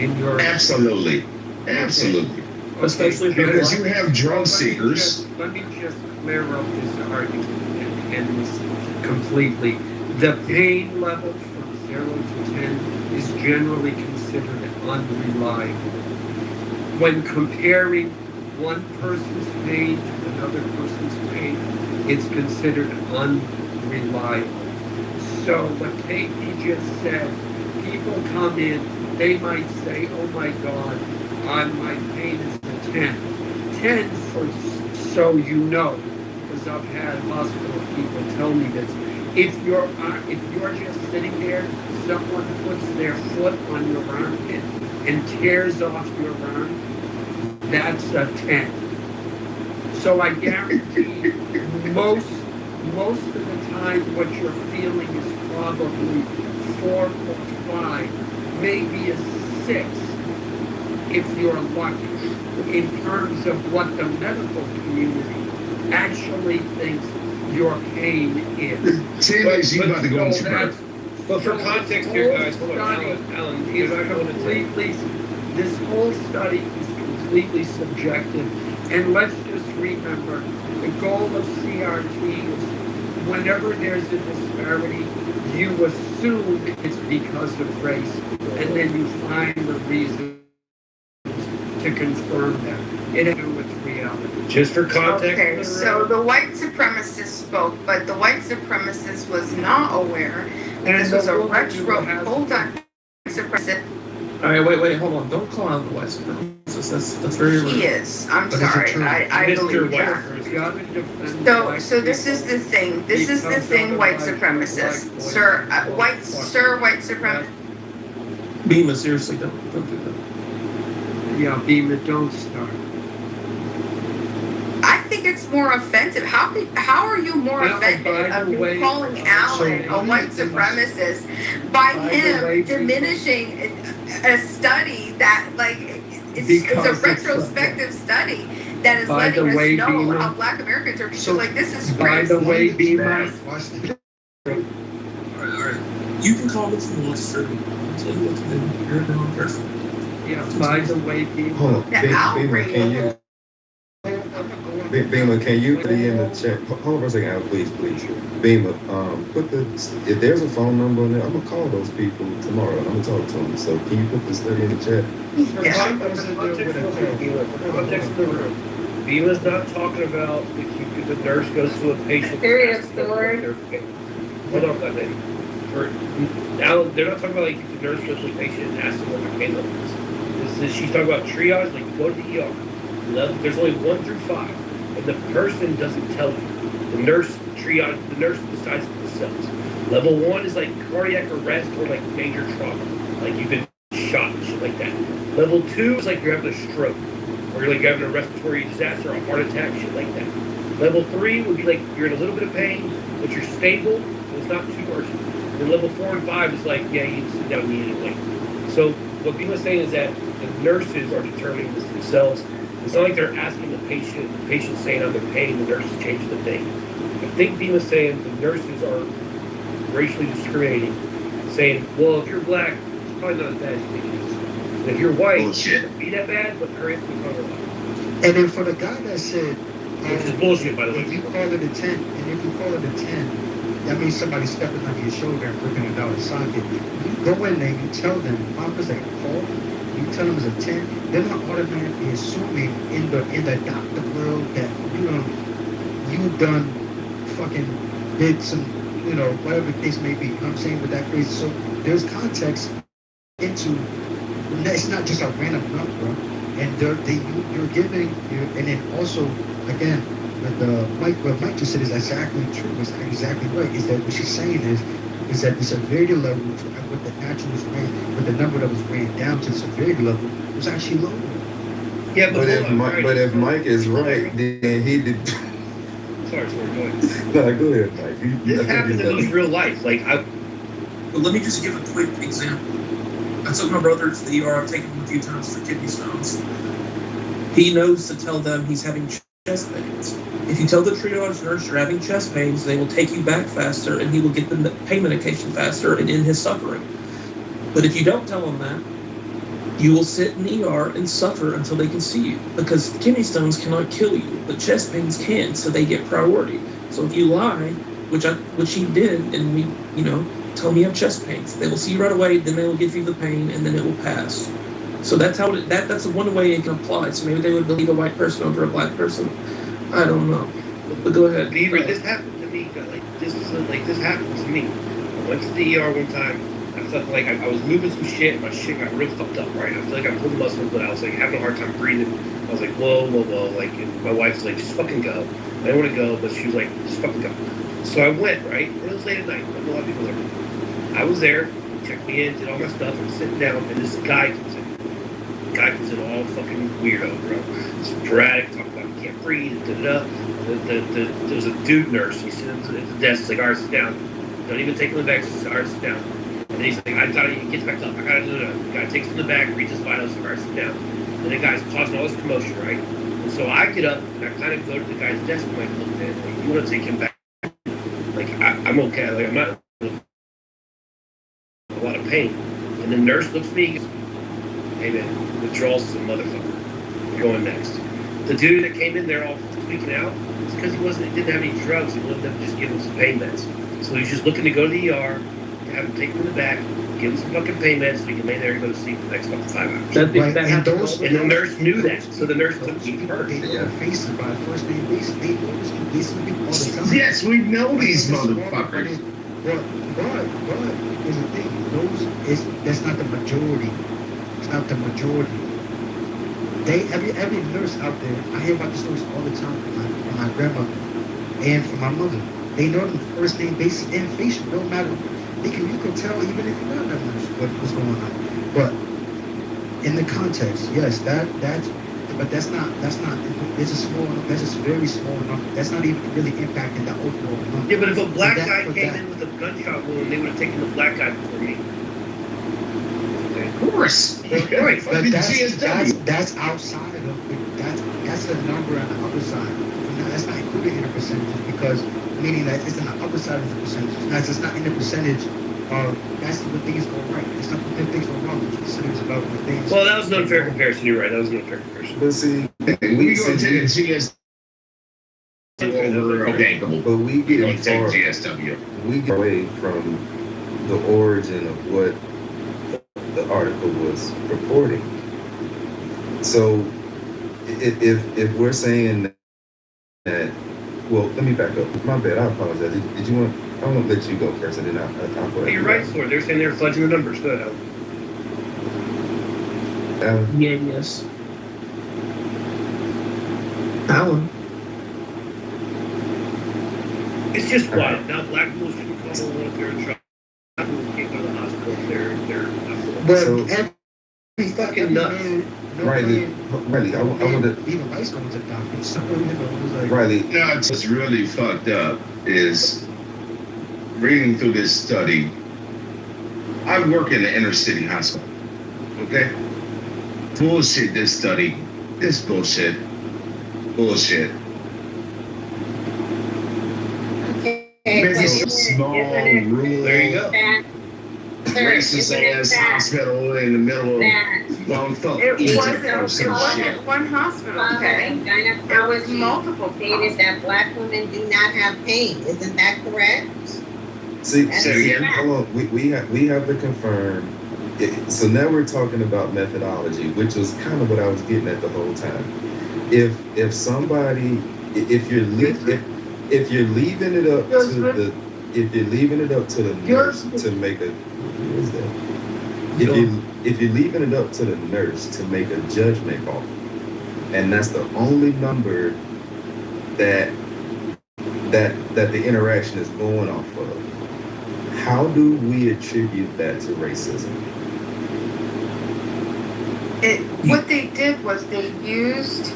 in your... Absolutely. Absolutely. Okay. Especially because you have drug seekers. Let me just clear up this argument and end this completely. The pain level from 0 to 10 is generally considered unreliable. When comparing one person's pain to another person's pain, it's considered unreliable. So what KP just said, people come in, they might say, oh my God, my pain is a 10. 10 for, so you know, because I've had hospital people tell me this. If you're just sitting there, someone puts their foot on your armpit and tears off your arm, that's a 10. So I guarantee most of the time what you're feeling is probably 4 or 5, maybe a 6 if you're lucky, in terms of what the medical community actually thinks your pain is. But for context here, guys, hold on, Alan, this whole study is completely subjective, and let's just remember, the goal of CRT is whenever there's a disparity, you assume it's because of race, and then you find the reason to confirm that. It had to do with reality. Just for context. Okay, so the white supremacist spoke, but the white supremacist was not aware that this was a retro. Hold on, supremacist. All right, wait, hold on. Don't call out the white supremacist. That's very rude. He is. I'm But it's a sorry. term. I Mr. believe White that. Supremacist. So this is the thing. This is the thing, white supremacist, sir. White supremacist. Beema, seriously, don't do that. Yeah, Beema, don't start. I think it's more offensive. How are you more offended of me calling Alan a white supremacist by him diminishing a study that it's a retrospective study that is letting us know how Black Americans are so like this is by the way, Beema. You can call it from wants to. I'll tell you what to do. You're a grown person. Yeah, by the way, Beema. Hold on, Beema, can you? Beema, can you put it in the chat? Hold on for a second, Al, please. Beema, if there's a phone number on there, I'm gonna call those people tomorrow. I'm gonna talk to them. So can you put the study in the chat? Context of the room. Beema's not talking about if the nurse goes to a patient. Serious story. Hold on, that lady. Now they're not talking about like if the nurse goes to a patient and asks them what their pain level is. She's talking about triage, like go to the ER. There's only 1 through 5, and the person doesn't tell you. The nurse decides it themselves. Level 1 is like cardiac arrest or like major trauma, like you've been shot and shit like that. Level 2 is like you're having a stroke, or you're like having a respiratory disaster, a heart attack, shit like that. Level 3 would be like you're in a little bit of pain, but you're stable, and it's not too urgent. And level 4 and 5 is like, yeah, you need to sit down and eat anyway. So what Beema's saying is that the nurses are determining this themselves. It's not like they're asking the patient saying I'm in pain, the nurse is changing the thing. I think Beema's saying the nurses are racially discriminating, saying, well, if you're black, it's probably not as bad as you think it is. And if you're white, it shouldn't be that bad, but currently it's not a lot. And then for the guy that said, which is bullshit, by the way. If you call it a 10, that means somebody stepping on your shoulder and ripping it out of socket. You go in there, you tell them, Papa's like, call, you tell them it's a 10, they're not automatically assuming in the doctor world that you done fucking did some, whatever the case may be. You know what I'm saying? With that phrase. So there's context into, it's not just a random number, and you're giving, and then also, again, what Mike just said is exactly true. It's exactly right. Is that what she's saying is that the severity level, what the natural was ran, what the number that was ran down to the severity level was actually lower. Yeah, but if Mike is right, then he did. Sorry, go ahead. No, go ahead, Mike. This happens in real life. But let me just give a quick example. I took my brother to the ER. I've taken him a few times for kidney stones. He knows to tell them he's having chest pains. If you tell the triage nurse you're having chest pains, they will take you back faster and he will get the pain medication faster and end his suffering. But if you don't tell them that, you will sit in the ER and suffer until they can see you, because kidney stones cannot kill you, but chest pains can, so they get priority. So if you lie, which he did, and we, tell me you have chest pains, they will see you right away, then they will give you the pain, and then it will pass. So that's how that's one way it can apply. So maybe they would believe a white person over a black person. I don't know. But go ahead. Beaver, this happened to me. This happened to me. I went to the ER one time. I felt like I was moving some shit. My shit got real fucked up, right? I feel like I pulled a muscle, but I was like having a hard time breathing. I was like, whoa. Like, and my wife's like, just fucking go. I didn't want to go, but she was like, just fucking go. So I went, right? And it was late at night. There were a lot of people there. I was there, checked me in, did all my stuff, and sitting down, and this guy comes in. The guy comes in all fucking weirdo, bro. Sporadic, talking about he can't breathe, da-da-da. There was a dude nurse. He's sitting at the desk. He's like, all right, sit down. Don't even take him in the back. All right, sit down. And he's like, he gets back up. I gotta do it. The guy takes him in the back, reads his vitals, all right, sit down. And the guy's causing all this commotion, right? And so I get up and I kind of go to the guy's desk. I'm like, look, man, like, you want to take him back? Like, I'm okay. Like, I'm not in a lot of pain. And the nurse looks at me and goes, hey, man, withdrawals is a motherfucker. You're going next. The dude that came in there all freaking out, it's because he didn't have any drugs. He wanted them to just give him some pain meds. So he's just looking to go to the ER, have him take him in the back, give him some fucking pain meds so he can lay there and go to sleep the next fucking 5 hours. Right, That and happened those- and the nurse knew that, so the nurse took Those me people, first. they know their faces by first name basis. They know these people all the time. Yes, we know these But motherfuckers. here's the thing. That's not the majority. It's not the majority. Every nurse out there, I hear about the stories all the time from my grandmother and from my mother. They know them first name basis and facial. No matter, you can tell even if you're not a nurse what's going on. But in the context, yes, but that's not. It's a small. That's just very small number. That's not even really impacting the overall number. Yeah, but if a black guy came in with a gunshot wound, they would have taken the black guy before me. Of course. Right, but that's outside of it. That's a number on the other side. That's not included in the percentages because meaning that it's on the other side of the percentage. That's just not in the percentage of that's when things go right. It's not when things go wrong. The percentage about when things. Well, that was an unfair comparison. You're right. That was an unfair comparison. But see, We go to the GS. Okay, but we we get gonna take far, GSW. we get away from the origin of what the article was purporting. So if we're saying that, well, let me back up. My bad. I apologize. Did you want? I want to let you go first, and then I'll go. But you're right, Sword. They're saying they're fudging the numbers. Go ahead. Alan? Yes. Alan. It's just wild. Now black people shouldn't come over if they're in trouble. Black people can't go to the hospital if they're But So- every fucking nuts. Riley, I want to. Even whites going to the doctor. So, it was like, Riley, You know, what's really fucked up is reading through this study. I work in the inner city hospital. Okay? Bullshit, this study. This bullshit. Bullshit. Maybe some small, rural, There you go. racist ass hospital in the middle of bumfuck It Egypt or wasn't some shit. one hospital, okay? There was multiple. Stated that black women do not have pain. Isn't that correct? see, Say it again. hold on. We have to confirm. So now we're talking about methodology, which was kind of what I was getting at the whole time. If somebody, if you're leaving it up to the nurse to make a, what is that? If you're leaving it up to the nurse to make a judgment call, and that's the only number that the interaction is going off of, how do we attribute that to racism? What they did was they used,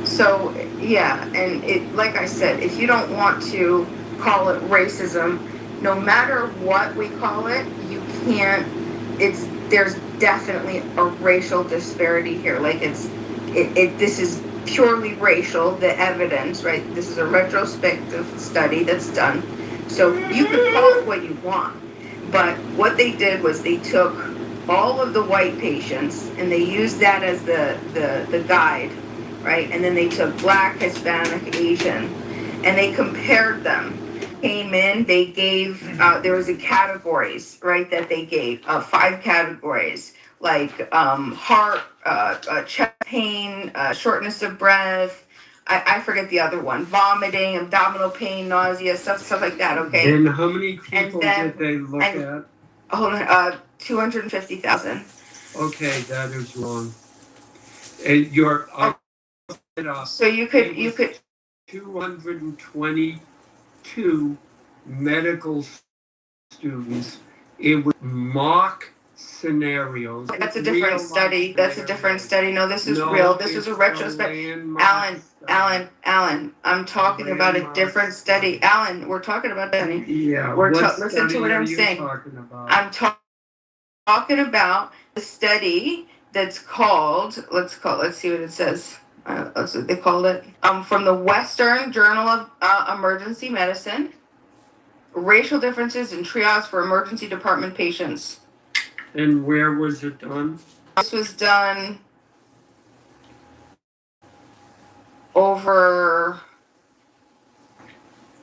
so yeah, and it, like I said, if you don't want to call it racism, no matter what we call it, you can't, there's definitely a racial disparity here. Like this is purely racial, the evidence, right? This is a retrospective study that's done. So you can call it what you want. But what they did was they took all of the white patients and they used that as the guide, right? And then they took black, Hispanic, Asian, and they compared them. Came in, they gave, there was a categories, right, that they gave, 5 categories, like heart, chest pain, shortness of breath, I forget the other one, vomiting, abdominal pain, nausea, stuff like that, okay? And how many people did they look at? Hold on, 250,000. Okay, that is wrong. And you're So you could 222 medical students. It was mock scenarios. That's a different study. That's a different study. No, this is real. This was a retrospective. Alan, I'm talking about a different study. Alan, we're talking about that. Yeah. Listen to what I'm saying. I'm talking about the study that's called, let's see what it says. That's what they called it. From the Western Journal of Emergency Medicine, racial differences in triage for emergency department patients. And where was it done? This was done over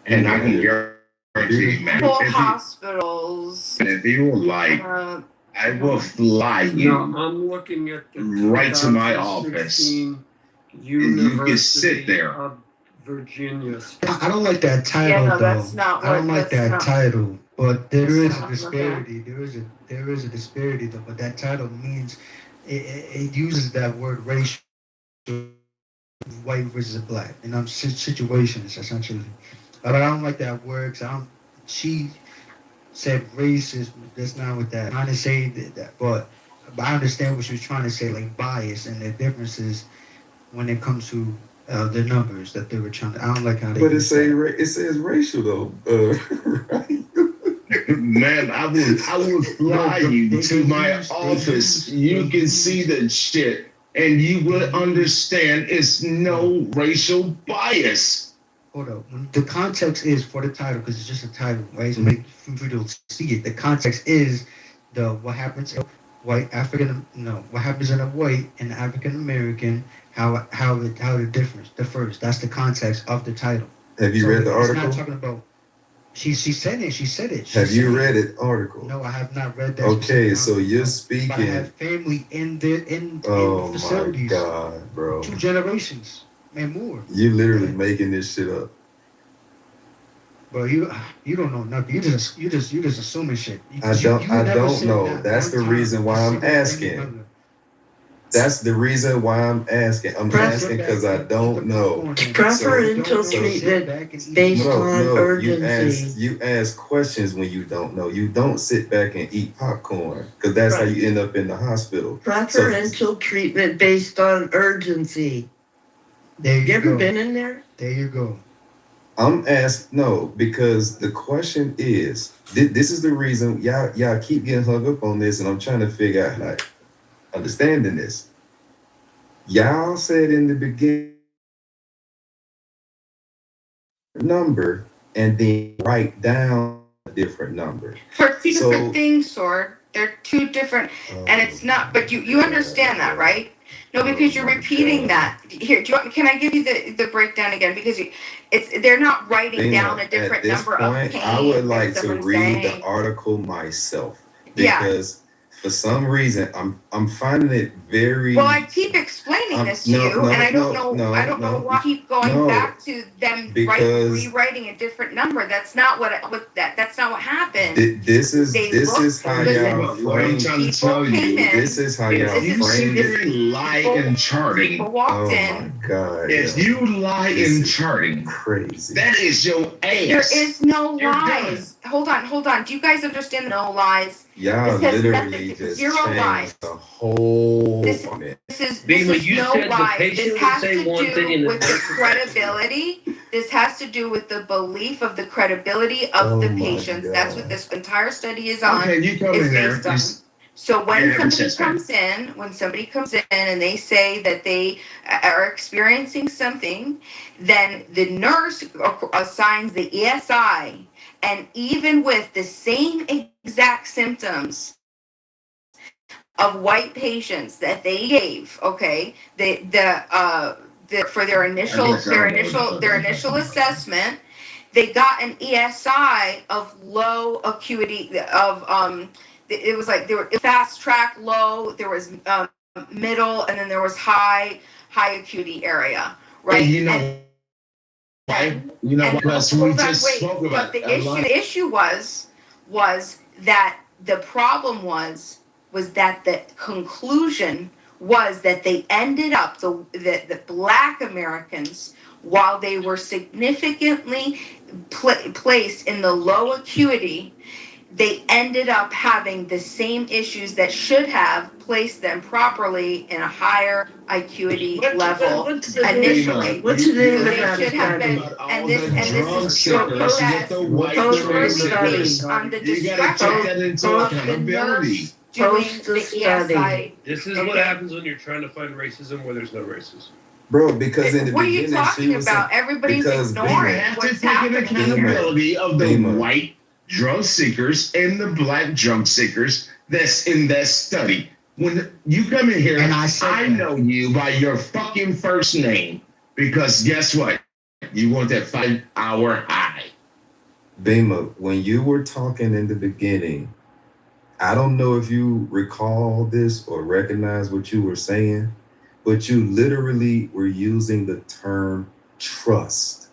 And I can guarantee, man, whole hospitals. if you like I will fly you No, I'm looking at the right to my office. 2016 And you can sit University there. of Virginia. I don't like that title Yeah, no, though. that's not I don't what. like That's that not. title, but there That's is a not. Okay. disparity. There is a disparity though. But that title means it uses that word racial, white versus black, and situations essentially. But I don't like that word. 'Cause I don't. She said racist. That's not what that. I'm trying to say that, but I understand what she was trying to say, like bias and the differences when it comes to the numbers that they were trying to. I don't like how they. But use that. it says racial though. Man, I will fly you to my office. You can see the shit, and you will understand it's no racial bias. Hold up. The context is for the title because it's just a title, right? So make for you to see it. The context is the what happens in white African. No, what happens in a white and African American. How the difference differs. That's the context of the title. Have you read the It's article? not talking about. She said it. She said it. Have you read it article? No, I have not read that. Okay, so you're But I speaking. have family in Oh my facilities. God, bro! 2 generations and more. You literally making this shit up. Bro, you don't know nothing. You just assuming shit. I don't know. That's the reason why I'm asking. That's the reason why I'm asking. I'm asking because I don't know. Preferential treatment based on urgency. You ask questions when you don't know. You don't sit back and eat popcorn because that's how you end up in the hospital. Preferential treatment based on urgency. There you ever go. been in there? There you go. I'm asked no because the question is this is the reason y'all keep getting hung up on this, and I'm trying to figure out like understanding this. Y'all said in the beginning number and then write down a different number. For two different things, Sword. They're two different, and it's not. But you understand that, right? No, because you're repeating that. Here, can I give you the breakdown again? Because they're not writing down a different number of pain. I would like to read the saying. article myself Yeah. because for some reason I'm finding it very. Well, I keep explaining this to you, and I don't know why I keep going back to them rewriting a different number. That's not that's not what happened. This is how y'all frame. This is how y'all frame it. Lie in charting. People walked in. My God. If you lie in charting, crazy. That is your ass. There is no lies. Hold on. Do you guys understand no lies? Y'all literally just zero lies. The whole. This is no lies. This has to do with the credibility. This has to do with the belief of the credibility of the patients. That's what this entire study is on. Okay, you come in there. So when somebody comes in and they say that they are experiencing something, then the nurse assigns the ESI, and even with the same exact symptoms of white patients that they gave, okay, for their initial assessment, they got an ESI of low acuity of it was like there were fast track low, there was middle, and then there was high acuity area, right? And you know what? We just spoke about the issue was that the problem was that the conclusion was that they ended up the Black Americans, while they were significantly placed in the low acuity, they ended up having the same issues that should have placed them properly in a higher acuity level initially. What's the name of They that should have been, and this is based on the discretion of the nurse doing the ESI. This is what happens when you're trying to find racism where there's no racism. Bro, because in the what are beginning, you talking about? Everybody's ignoring what's happening. Accountability of the white drug seekers and the black drug seekers that's in that study. When you come in here, and I know you by your fucking first name, because guess what? You want that 5-hour high. Bema, when you were talking in the beginning, I don't know if you recall this or recognize what you were saying, but you literally were using the term trust.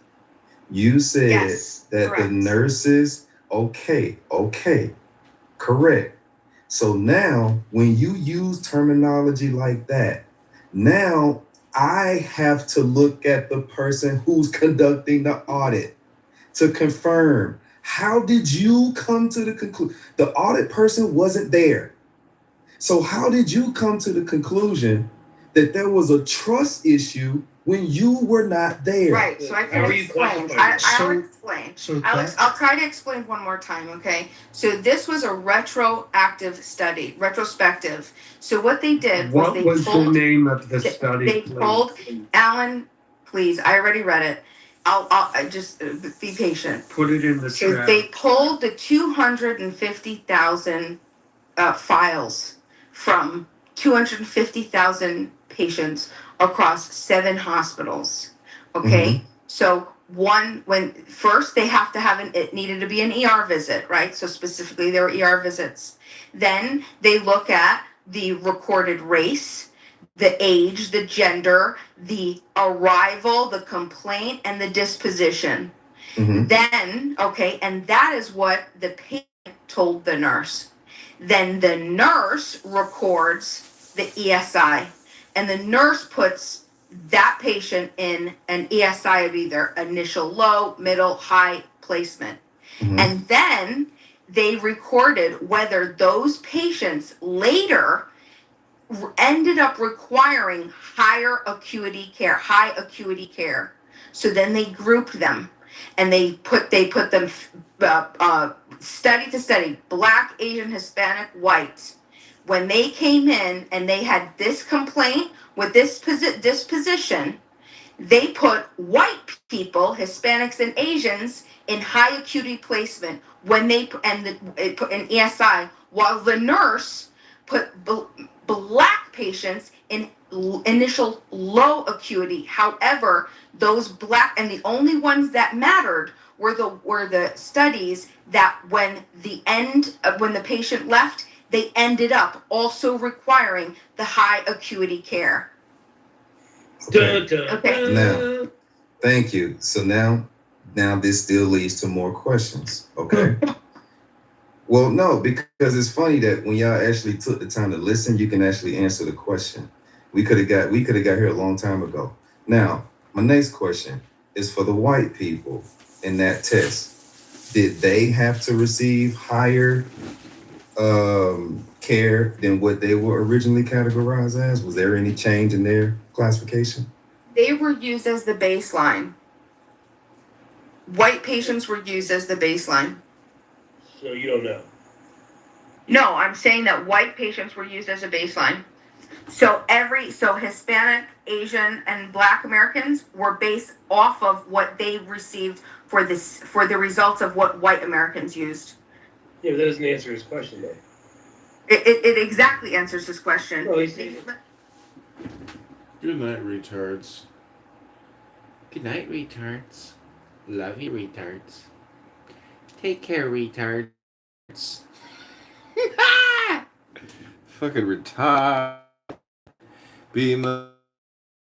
You said Yes, that the correct. nurses, okay, correct. So now, when you use terminology like that, now I have to look at the person who's conducting the audit to confirm. How did you come to the conclusion? The audit person wasn't there. So how did you come to the conclusion that there was a trust issue when you were not there? Right, so I How can are you explain. classifying it? I'll explain. So I'll try to explain one more time, okay? So this was a retrospective. So what they did was What was the name of the study, they please? told Alan, please, I already read it. I just be patient. Put it in the So chat. they pulled the 250,000 files from 250,000 patients across 7 hospitals. Okay, so when first they have to have it needed to be an ER visit, right? So specifically there were ER visits. Then they look at the recorded race, the age, the gender, the arrival, the complaint, and the disposition. Then, okay, and that is what the patient told the nurse. Then the nurse records the ESI, and the nurse puts that patient in an ESI of either initial low, middle, high placement. And then they recorded whether those patients later ended up requiring high acuity care. So then they grouped them, and they put them study to study, Black, Asian, Hispanic, white. When they came in and they had this complaint with this disposition, they put white people, Hispanics and Asians, in high acuity placement when they put in ESI, while the nurse put Black patients in initial low acuity. However, those Black, and the only ones that mattered were the studies that when the patient left, they ended up also requiring the high acuity care. Okay. Now, thank you. So now this still leads to more questions. Okay. Well, no, because it's funny that when y'all actually took the time to listen, you can actually answer the question. We could have got here a long time ago. Now, my next question is for the white people in that test. Did they have to receive higher care than what they were originally categorized as? Was there any change in their classification? They were used as the baseline. White patients were used as the baseline. So you don't know. No, I'm saying that white patients were used as a baseline. So Hispanic, Asian, and Black Americans were based off of what they received for the results of what white Americans used. Yeah, but that doesn't answer his question though. It exactly answers his question. No, he's saying Good night, retards. Good night, retards. Love you, retards. Take care, retards. Fucking retard. Beam